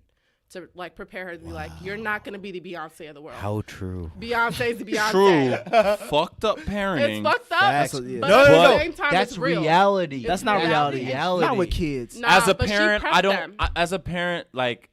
To like prepare her to be like, you're not going to be the Beyonce of the world. How true. Beyonce's the Beyonce. True. Fucked up parenting. It's fucked up. Facts. But Yeah. but No, at no, the no. same time, That's it's real. reality. That's not reality. Reality. Not with kids. Nah, As a but she parent, prepped I don't. them. As a parent, like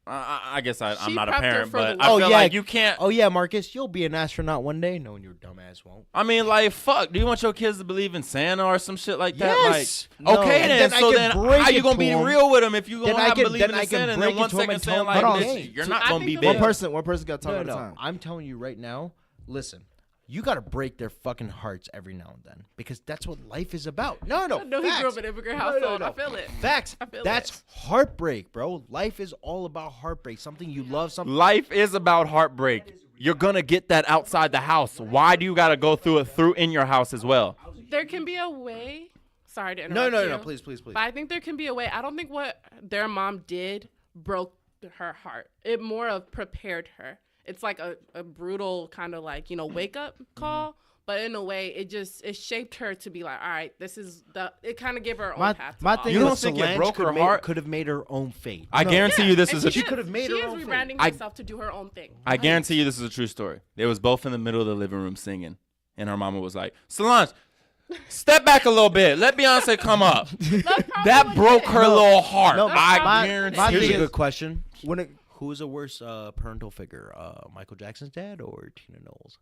I guess I'm She not a prepped her parent, for but the I world. feel like you can't. Oh yeah, Marcus, you'll be an astronaut one day. No, your dumb ass won't. I mean, like, fuck. Do you want your kids to believe in Santa or some shit like that? Yes. Like, No. okay, And then. then I So can then, break how you it gonna to be 'em. real with them if you Then gonna I have can- believing then in I can Santa, and break then it one to 'em second and saying tell 'em, like, hold on. bitch, you're not I gonna think be the big. One person got to talk at a time. I'm telling you right now. Listen, you gotta break their fucking hearts every now and then because that's what life is about. No, I know he grew up in an immigrant household. I feel it. Facts. I feel That's heartbreak, bro. Life is all about heartbreak. Something you love, something. Life is about heartbreak. You're gonna get that outside the house. Why do you gotta go through it in your house as well? There can be a way. Sorry to interrupt No. you, Please. But I think there can be a way. I don't think what their mom did broke her heart. It more of prepared her. It's like a brutal kind of like, wake up call. But in a way, it shaped her to be like, all right, this is it kind of gave her her own path. my to thing You follow. don't think it Solange broke her could heart? Could have made her own fate. I guarantee you this And is a. she could have made she her is own thing. rebranding herself to do her own thing. I guarantee you this is a true story. They was both in the middle of the living room singing, and her mama was like, "Solange, step back a little bit. Let Beyonce come up." That broke her little heart. No, I guarantee. my Here's thing a is- good question. When it, Who's a worse parental figure, Michael Jackson's dad or Tina Knowles?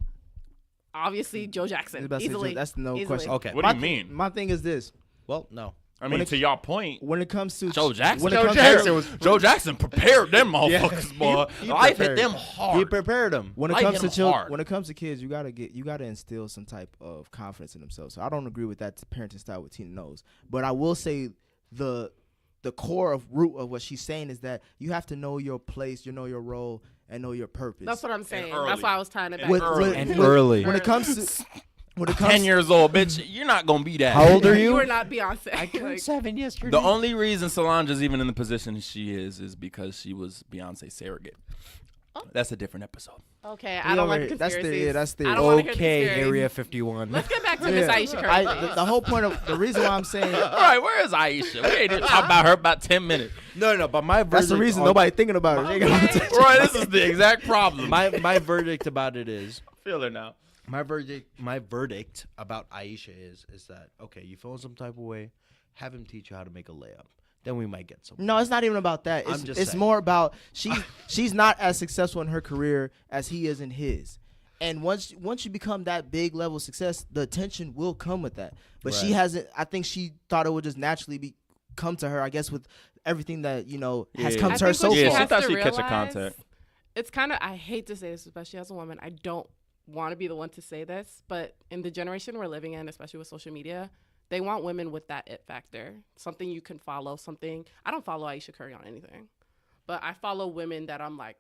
Obviously, Joe Jackson. about to say, Easily. that's no Easily. question. Okay. What do you mean? My thing is this: Well, no. I mean, to y'all point, when it comes to Joe Jackson. when it Joe comes Jackson, to, was, Joe Jackson prepared them motherfuckers, boy. Life hit prepared. them He hard. prepared him. when it Light comes to him children, hard. when it comes to kids, you gotta instill some type of confidence in themselves. So I don't agree with that parenting style with Tina Knowles, but I will say the core of root of what she's saying is that you have to know your place, you know your role, and know your purpose. That's what I'm saying. early. That's why I was tying it back. with, early. with- And with- early. When it comes to 10 years old, bitch. You're not gonna be that. How old are You you? are not Beyonce. I turned Like, 7 yesterday. The only reason Solange is even in the position she is because she was Beyonce's surrogate. That's a different episode. Okay, I don't like conspiracies. That's the I don't wanna hear Okay, conspiracies. Area 51. Let's get back to Miss Ayesha Curry. The whole point of the reason why I'm saying All right, where is Ayesha? We ain't even talking about her about 10 minutes. No, but my verdict that's the reason nobody thinking about it. They got- Right, this is the exact problem. my verdict about it is Feel her now. my verdict about Ayesha is that okay, you feel some type of way, have him teach you how to make a layup. Then we might get something. No, it's not even about that. I'm just It's saying. more about she's not as successful in her career as he is in his. And once you become that big level of success, the attention will come with that. But she Right. hasn't. I think she thought it would just naturally come to her. I guess with everything that has Yeah. come I to her think so what Yeah, far. she has thought to she'd catch a realize- contact. It's kind of, I hate to say this, especially as a woman. I don't want to be the one to say this, but in the generation we're living in, especially with social media, they want women with that it factor, something you can follow, something. I don't follow Ayesha Curry on anything, but I follow women that I'm like,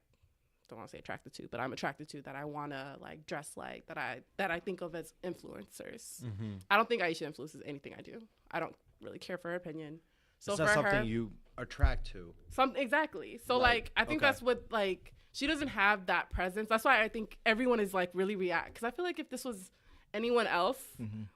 don't want to say attracted to, but I'm attracted to, that I want to like dress like, that I think of as influencers. I don't think Ayesha influences anything I do. I don't really care for her opinion. So It's for not something her, you attract to. exactly. So Like, I think okay. that's what like she doesn't have that presence. That's why I think everyone is like really react, because I feel like if this was anyone else,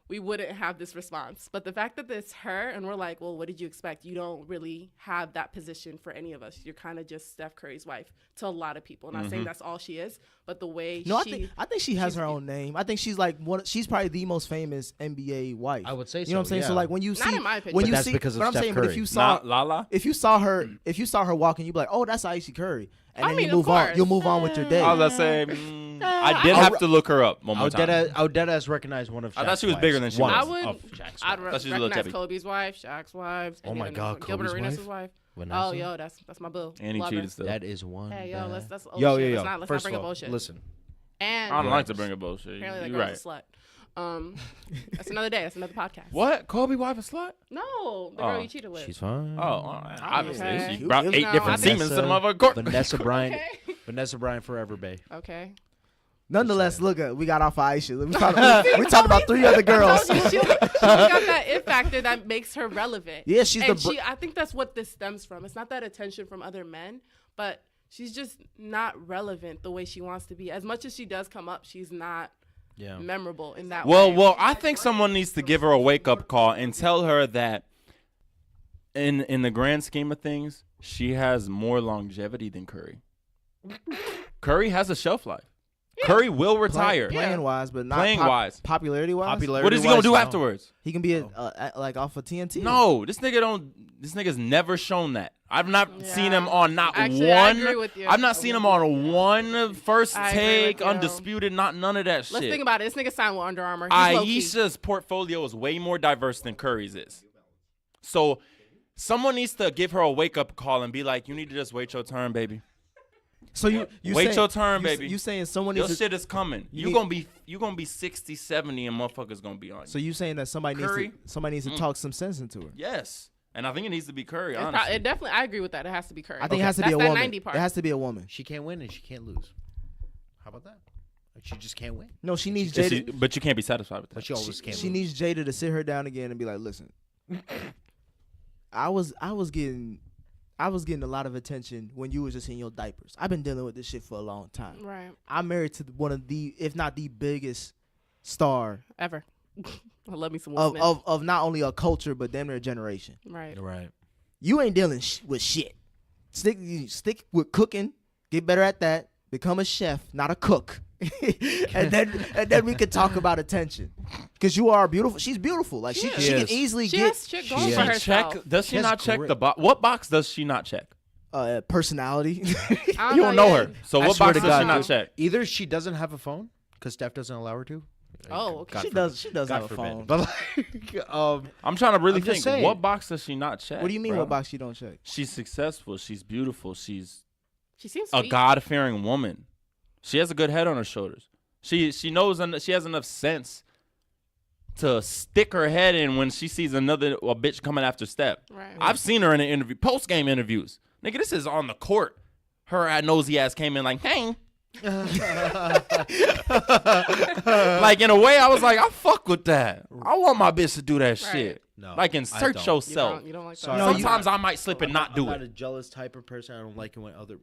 we wouldn't have this response. But the fact that it's her and we're like, well, what did you expect? You don't really have that position for any of us. You're kind of just Steph Curry's wife to a lot of people. Not saying that's all she is, but the way No, she I think she has she's- her own name. I think she's like she's probably the most famous NBA wife. I would say You know what I'm so, saying? yeah. So like when you Not see in my opinion. when But you that's see, because of but I'm Steph saying, but if Curry. you saw Not Lala. if you saw her walking, you'd be like, oh, that's Ayesha Curry, and I then mean, you of move on. course. You'll move on with your day. I was gonna say, I did have to look her up one I more would time. deadass recognize one of Shaq's I thought she was wives. bigger than she One was. I would. of Shaq's I'd wives. thought she was a little recognize chubby. Kobe's wife, Shaq's wives. Oh any my of them. God, Gilbert Kobe's Arenas' wife? wife. Vanessa? Oh, yo, that's my boo. And he Love cheated her. still. That is one. Hey, yo, bad- that's old yo, shit. yo, yo. Let's not First bring of up all, bullshit. listen. And I don't like to bring a bullshit. apparently that You're girl's right. a slut. That's another day. That's another podcast. What? Kobe wife a slut? No, the Oh. girl you cheated with. She's fine. Oh, all right. Obviously, Okay. she brought 8 No, different I think- Siemens to the motherfucking court. Vanessa Bryant. Okay. Vanessa Bryant forever, babe. Okay. Nonetheless, look, we got off Aisha. We talked about 3 other girls. She's got that it factor that makes her relevant. Yeah, she's and the. I think that's what this stems from. It's not that attention from other men, but she's just not relevant the way she wants to be. As much as she does come up, she's not Yeah. memorable in that Well, way. I think someone needs to give her a wake up call and tell her that in the grand scheme of things, she has more longevity than Curry. Curry has a shelf life. Curry will retire. Playing wise, but not Playing wise. Popularity wise. What is he gonna do afterwards? He can be like off of TNT. No, this nigga's never shown that. I've not Yeah. seen him on not Actually, I one. agree with you. I've not seen him on one first I agree take, with you. undisputed, none of that shit. Let's think about it. This nigga signed with Under Armour. He's low-key. Aisha's portfolio is way more diverse than Curry's is. So someone needs to give her a wake up call and be like, you need to just wait your turn, baby. So you Wait saying, your turn, you, baby. You saying someone Your needs to, shit is coming. You You gonna be 60, 70 and motherfuckers gonna be on you. So you saying that somebody Curry? needs to talk some sense into her? Yes. And I think it needs to be Curry, It honestly. definitely, I agree with that. It has to be Curry. I think it has to be That's a that woman. 90 part. It has to be a woman. She can't win and she can't lose. How about that? Like, she just can't win. No, she needs Is Jada. she- but you can't be satisfied with that. But she always can't She lose. needs Jada to sit her down again and be like, listen, I was getting a lot of attention when you was just in your diapers. I've been dealing with this shit for a long time. Right. I'm married to one of the, if not the biggest star Ever. I love me some Will Smith. of not only a culture but damn near a generation. Right. Right. You ain't dealing with shit. Stick with cooking. Get better at that. Become a chef, not a cook. and then we could talk about attention. Because you are beautiful. She's beautiful. Like she She can is. easily She get has shit going She for has herself. Does she She has not check great- the box? What box does she not check? personality. I You don't know yet. her. So I what swear box to does she God, not dude. check? Either she doesn't have a phone because Steph doesn't allow her to. Oh, okay. God She forbid. does. She does God have a forbid. phone. But like, I'm trying to really I'm just think. saying. What box does she not check? What do you mean? bro? What box you don't check? She's successful. She's beautiful. She's She seems a sweet. God-fearing woman. She has a good head on her shoulders. She knows she has enough sense to stick her head in when she sees a bitch coming after Steph. Right. I've seen her in an interview, post-game interviews. Nigga, this is on the court. Her nosy ass came in like, hey. Like, in a way, I was like, I fuck with that. I want my bitch to do that shit. No, Like I insert don't. yourself. You don't like that? Sorry. No, Sometimes I might slip and not do I'm it. not a jealous type of person. I don't like it when the other.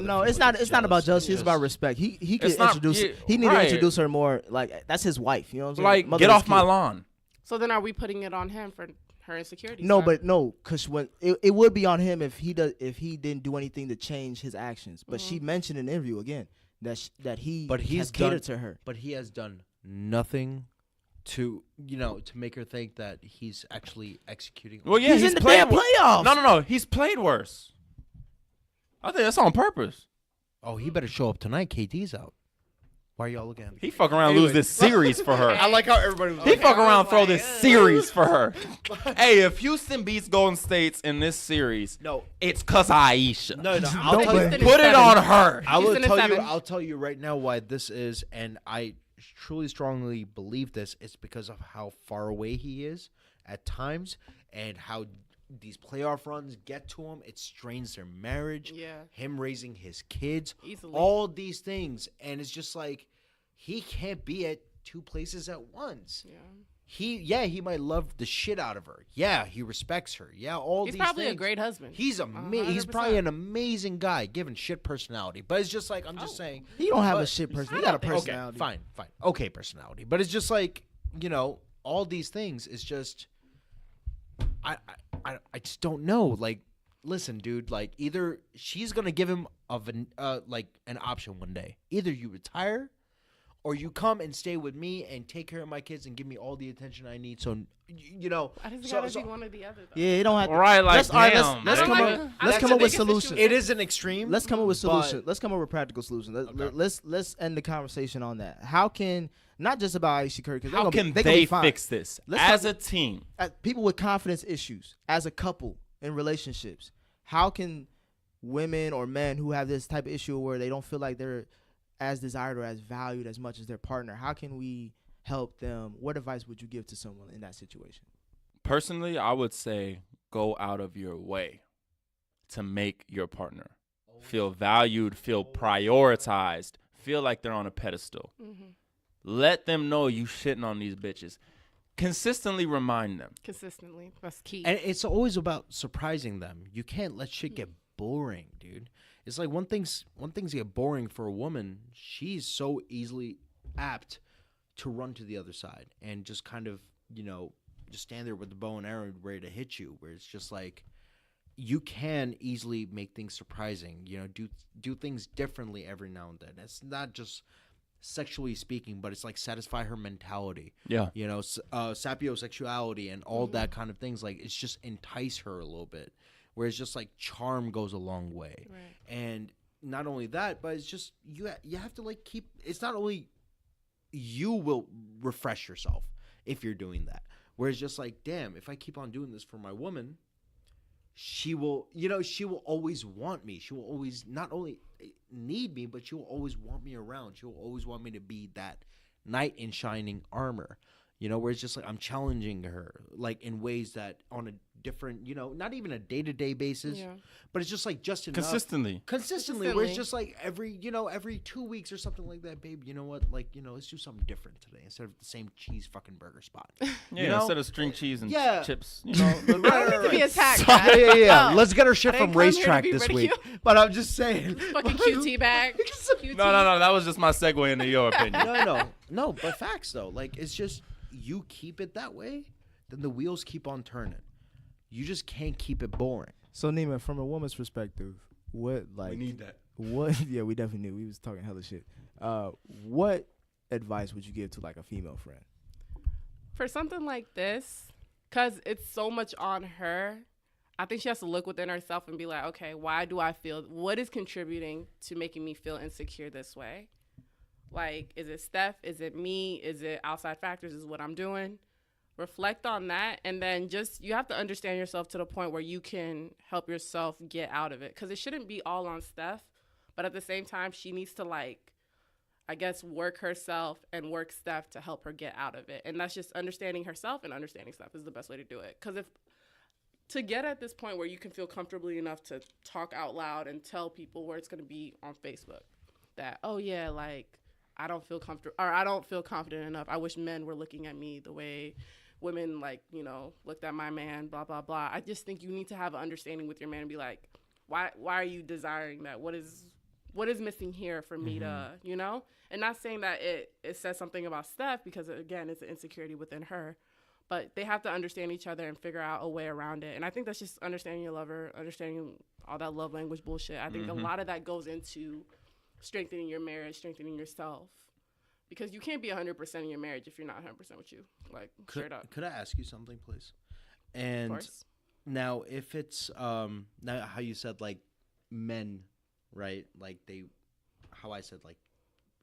No, female it's not. gets It's not about jealous. jealousy. It's about respect. He could It's not- introduce. yeah, He need right. to introduce her more. Like that's his wife. You know what I'm saying? Like, Mother get of off his my kid. lawn. So then, are we putting it on him for her insecurities? No, Sorry. but no, because when it would be on him if he didn't do anything to change his actions. But she mentioned in an interview again that he has catered to her. But he has done nothing to make her think that he's actually executing. Well, yeah, He's in the played damn playoffs. No. He's played worse. I think that's on purpose. Oh, he better show up tonight. KD's out. Why are y'all looking at me? He fuck around and lose this series for her. I like how everybody was He like, fuck around and throw like, this series for her. Hey, if Houston beats Golden States in this series, no, it's cause of Aisha. no. Don't I'll tell blame- you, Put it on her. I will Houston is tell you. 7. I'll tell you right now why this is, and I truly, strongly believe this. It's because of how far away he is at times, and how these playoff runs get to him. It strains their marriage. Yeah. Him raising his kids. Easily. All these things, and it's just like he can't be at two places at once. Yeah. He might love the shit out of her. Yeah, he respects her. Yeah, all He's these probably things. a great husband. He's He's 100%. probably an amazing guy, given shit personality. But it's just like I'm just saying. He don't have a But- shit person. He got a personality. Okay, fine. Okay, personality. But it's just like all these things. Is just I just don't know. Like, listen, dude. Like, either she's gonna give him an option one day. Either you retire, or you come and stay with me and take care of my kids and give me all the attention I need. So, I just gotta be one or the other. Though. Yeah, it don't have. Right, like, let's, all right, damn, let's man. come I up. don't Let's like come the up with biggest solutions. issue. it is an extreme. Let's come up with but- solutions. Let's come up with practical solutions. Okay. Let's end the conversation on that. How can not just about Ayesha Curry? Because How can they they be fine. fix this Let's as talk- a team? People with confidence issues as a couple in relationships? How can women or men who have this type of issue where they don't feel like they're as desired or as valued as much as their partner? How can we help them? What advice would you give to someone in that situation? Personally, I would say go out of your way to make your partner feel valued, feel prioritized, feel like they're on a pedestal. Let them know you shitting on these bitches. Consistently remind them. Consistently, that's key. And it's always about surprising them. You can't let shit get boring, dude. It's like when things get boring for a woman, she's so easily apt to run to the other side and just kind of, just stand there with the bow and arrow ready to hit you, where it's just like you can easily make things surprising, do things differently every now and then. It's not just sexually speaking, but it's like satisfy her mentality. Yeah. Sapiosexuality and all that kind of things. Like, it's just entice her a little bit, where it's just like charm goes a long way. Right. And not only that, but it's just you have to like keep. It's not only you will refresh yourself if you're doing that. Where it's just like, damn, if I keep on doing this for my woman, she will always want me. She will always not only need me, but she will always want me around. She will always want me to be that knight in shining armor. Where it's just like I'm challenging her, like in ways that on a different, not even a day-to-day basis, but it's just like just enough. Consistently, where it's just like every 2 weeks or something like that, babe. You know what? Like, let's do something different today instead of the same cheese fucking burger spot. Instead of string cheese and chips. I don't need to be attacked. Yeah. Oh. Let's get our shit I from didn't come here to racetrack be this week. ridiculed. But I'm just saying. Fucking QT bag. QT. No. That was just my segue into your opinion. No. But facts though, like it's just you keep it that way, then the wheels keep on turning. You just can't keep it boring. So Nima, from a woman's perspective, what like We need that. What? Yeah, we definitely knew. We was talking hella shit. What advice would you give to like a female friend? For something like this, because it's so much on her, I think she has to look within herself and be like, okay, why do I feel, what is contributing to making me feel insecure this way? Like, is it Steph? Is it me? Is it outside factors? Is it what I'm doing? Reflect on that. And then you have to understand yourself to the point where you can help yourself get out of it. Because it shouldn't be all on Steph. But at the same time, she needs to work herself and work Steph to help her get out of it. And that's just understanding herself and understanding Steph is the best way to do it. Because to get at this point where you can feel comfortably enough to talk out loud and tell people where it's going to be on Facebook that, oh yeah, like I don't feel comfortable or I don't feel confident enough. I wish men were looking at me the way women like, looked at my man, blah, blah, blah. I just think you need to have an understanding with your man and be like, why are you desiring that? What is missing here for me to, And not saying that it says something about Steph because, again, it's an insecurity within her. But they have to understand each other and figure out a way around it. And I think that's just understanding your lover, understanding all that love language bullshit. I think a lot of that goes into strengthening your marriage, strengthening yourself. Because you can't be 100% in your marriage if you're not 100% with you. Like, straight up. Could I ask you something, please? And Of course. now, if it's now how you said, like, men, right? Like, how I said, like,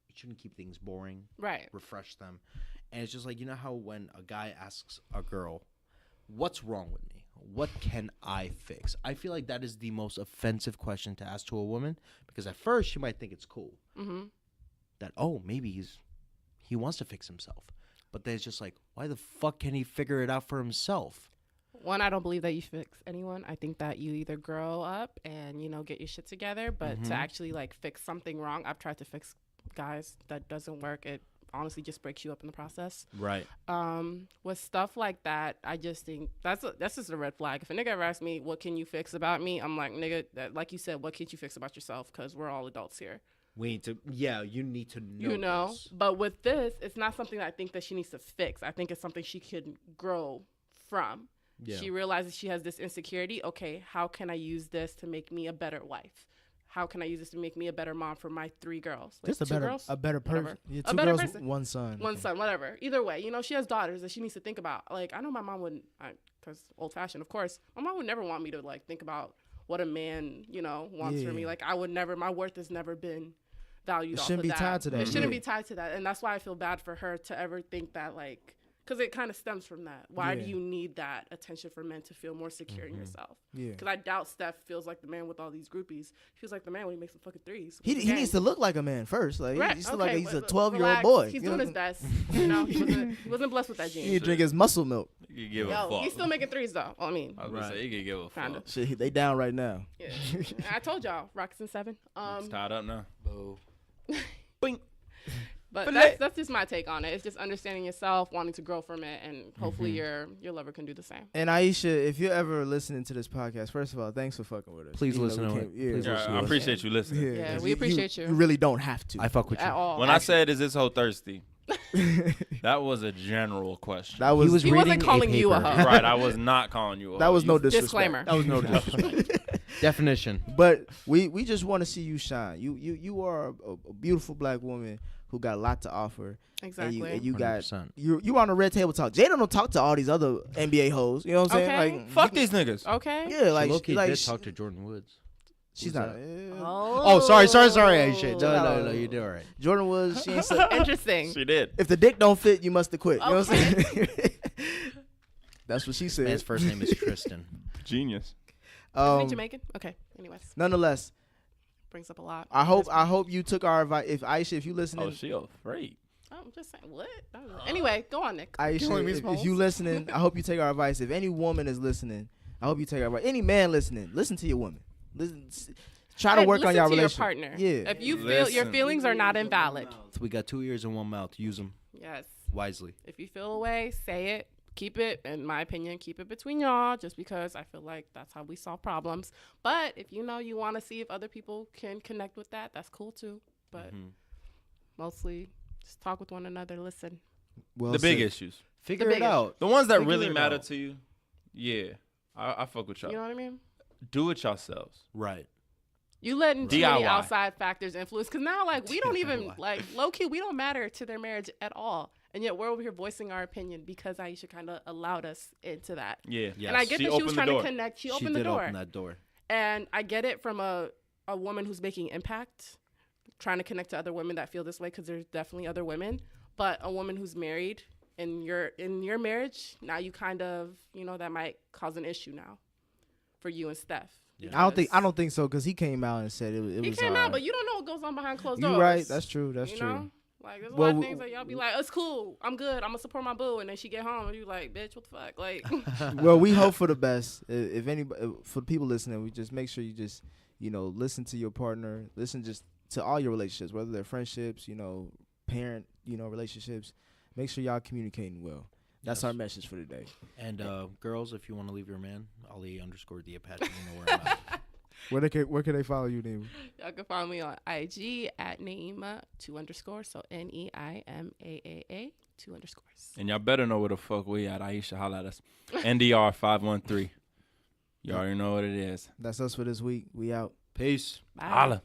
you shouldn't keep things boring. Right. Refresh them. And it's just like, you know how when a guy asks a girl, what's wrong with me? What can I fix? I feel like that is the most offensive question to ask to a woman because at first she might think it's cool. Mm-hmm. That, maybe he wants to fix himself. But then it's just like, why the fuck can he figure it out for himself? One, I don't believe that you fix anyone. I think that you either grow up and, get your shit together. But to actually, like, fix something wrong, I've tried to fix guys. That doesn't work. It honestly just breaks you up in the process. Right. With stuff like that, I just think that's just a red flag. If a nigga ever asks me, what can you fix about me? I'm like, nigga, like you said, what can't you fix about yourself? Because we're all adults here. You need to know. This. But with this, it's not something that I think that she needs to fix. I think it's something she could grow from. Yeah. She realizes she has this insecurity. Okay, how can I use this to make me a better wife? How can I use this to make me a better mom for my 3 girls? Like, just a better person. Yeah, 2 better girls, person. 1 son. 1 son, whatever. Either way, she has daughters that she needs to think about. Like, I know my mom wouldn't, because old-fashioned, of course. My mom would never want me to, like, think about what a man, wants for me. Like, I would never, my worth has never been valued off of that. It shouldn't be tied to that. It shouldn't be tied to that. And that's why I feel bad for her to ever think that, like, because it kind of stems from that. Why do you need that attention for men to feel more secure in yourself? Yeah. Because I doubt Steph feels like the man with all these groupies. She feels like the man when he makes some fucking threes. He needs to look like a man first. Like right. he's like he's a 12-year-old boy. He's doing his best. He wasn't blessed with that gene. He drink his muscle milk. He give a fuck. He's still making threes though. I mean, I was gonna say he could give a fuck. Shit, they down right now. Yeah. I told y'all, Rockets in 7. It's tied up now. Boo. Bing. But that's just my take on it. It's just understanding yourself, wanting to grow from it, and hopefully your lover can do the same. And Ayesha, if you're ever listening to this podcast, first of all, thanks for fucking with us. Please listen to it. I appreciate you listening. Yeah, we appreciate you. You really don't have to. I fuck with you. At all. When I said, is this hoe thirsty? That was a general question. He wasn't calling you a hoe. Right, I was not calling you a hoe. That was no disrespect. Disclaimer. That was no disrespect. Definition. But we just want to see you shine. You are a beautiful black woman who got a lot to offer. Exactly. And you got 100%. you on the Red Table Talk. Jada don't talk to all these other NBA hoes. You know what I'm saying? Like, fuck these niggas. Okay. Yeah, like she like did talk to Jordan Woods. She's not. Sorry, Ayesha. No, you did all right. Jordan Woods. She ain't said, interesting. She did. if the dick don't fit, you must have quit. You know what I'm saying? That's what she said. Man's first name is Tristan. Genius. Isn't he Jamaican? Okay. Anyways, Nonetheless, brings up a lot. I hope you took our advice. If Ayesha, if you listening, Oh, she afraid. I'm just saying, what? Anyway, go on, Nick. Ayesha, if you listening, I hope you take our advice. If any woman is listening, I hope you take our advice. Any man listening, listen to your woman. Try to work on your relationship. Your partner. Yeah. If you feel your feelings are not invalid. We got 2 ears and 1 mouth. Use them. Yes. Wisely. If you feel a way, say it. Keep it, in my opinion, keep it between y'all, just because I feel like that's how we solve problems. But if you want to see if other people can connect with that, that's cool too. But mostly just talk with one another, listen. Well, the big issues. Figure it out. The ones that really matter to you. Yeah. I fuck with y'all. You know what I mean? Do it yourselves. Right. You letting too many outside factors influence. Because now, like, we don't even, like, low-key, we don't matter to their marriage at all. And yet we're over here voicing our opinion because Ayesha kind of allowed us into that. Yeah. Yes. And I get that she was trying to connect. She opened the door. Open that door. And I get it from a woman who's making impact, trying to connect to other women that feel this way, because there's definitely other women. But a woman who's married and you're in your marriage, now you kind of, that might cause an issue now for you and Steph. Yeah. I don't think so, because he came out and said it was. He came out, but you don't know what goes on behind closed doors. You're right. That's true. That's true. Know? Like, there's a lot of things that y'all be like, it's cool, I'm good, I'm gonna support my boo, and then she get home and you like, bitch, what the fuck? Like, well, we hope for the best. If anybody, for people listening, we just make sure you just, listen to your partner, listen just to all your relationships, whether they're friendships, parent, relationships. Make sure y'all communicating well. That's our message for today. And girls, if you want to leave your man, Ali_the Apache. You know where I'm at. Where can they follow you, Naima? Y'all can follow me on IG at Niaima 2_. So NEIMAAA 2_. And y'all better know where the fuck we at. Ayesha, holla at us. NDR 513. You already know what it is. That's us for this week. We out. Peace. Bye. Holla.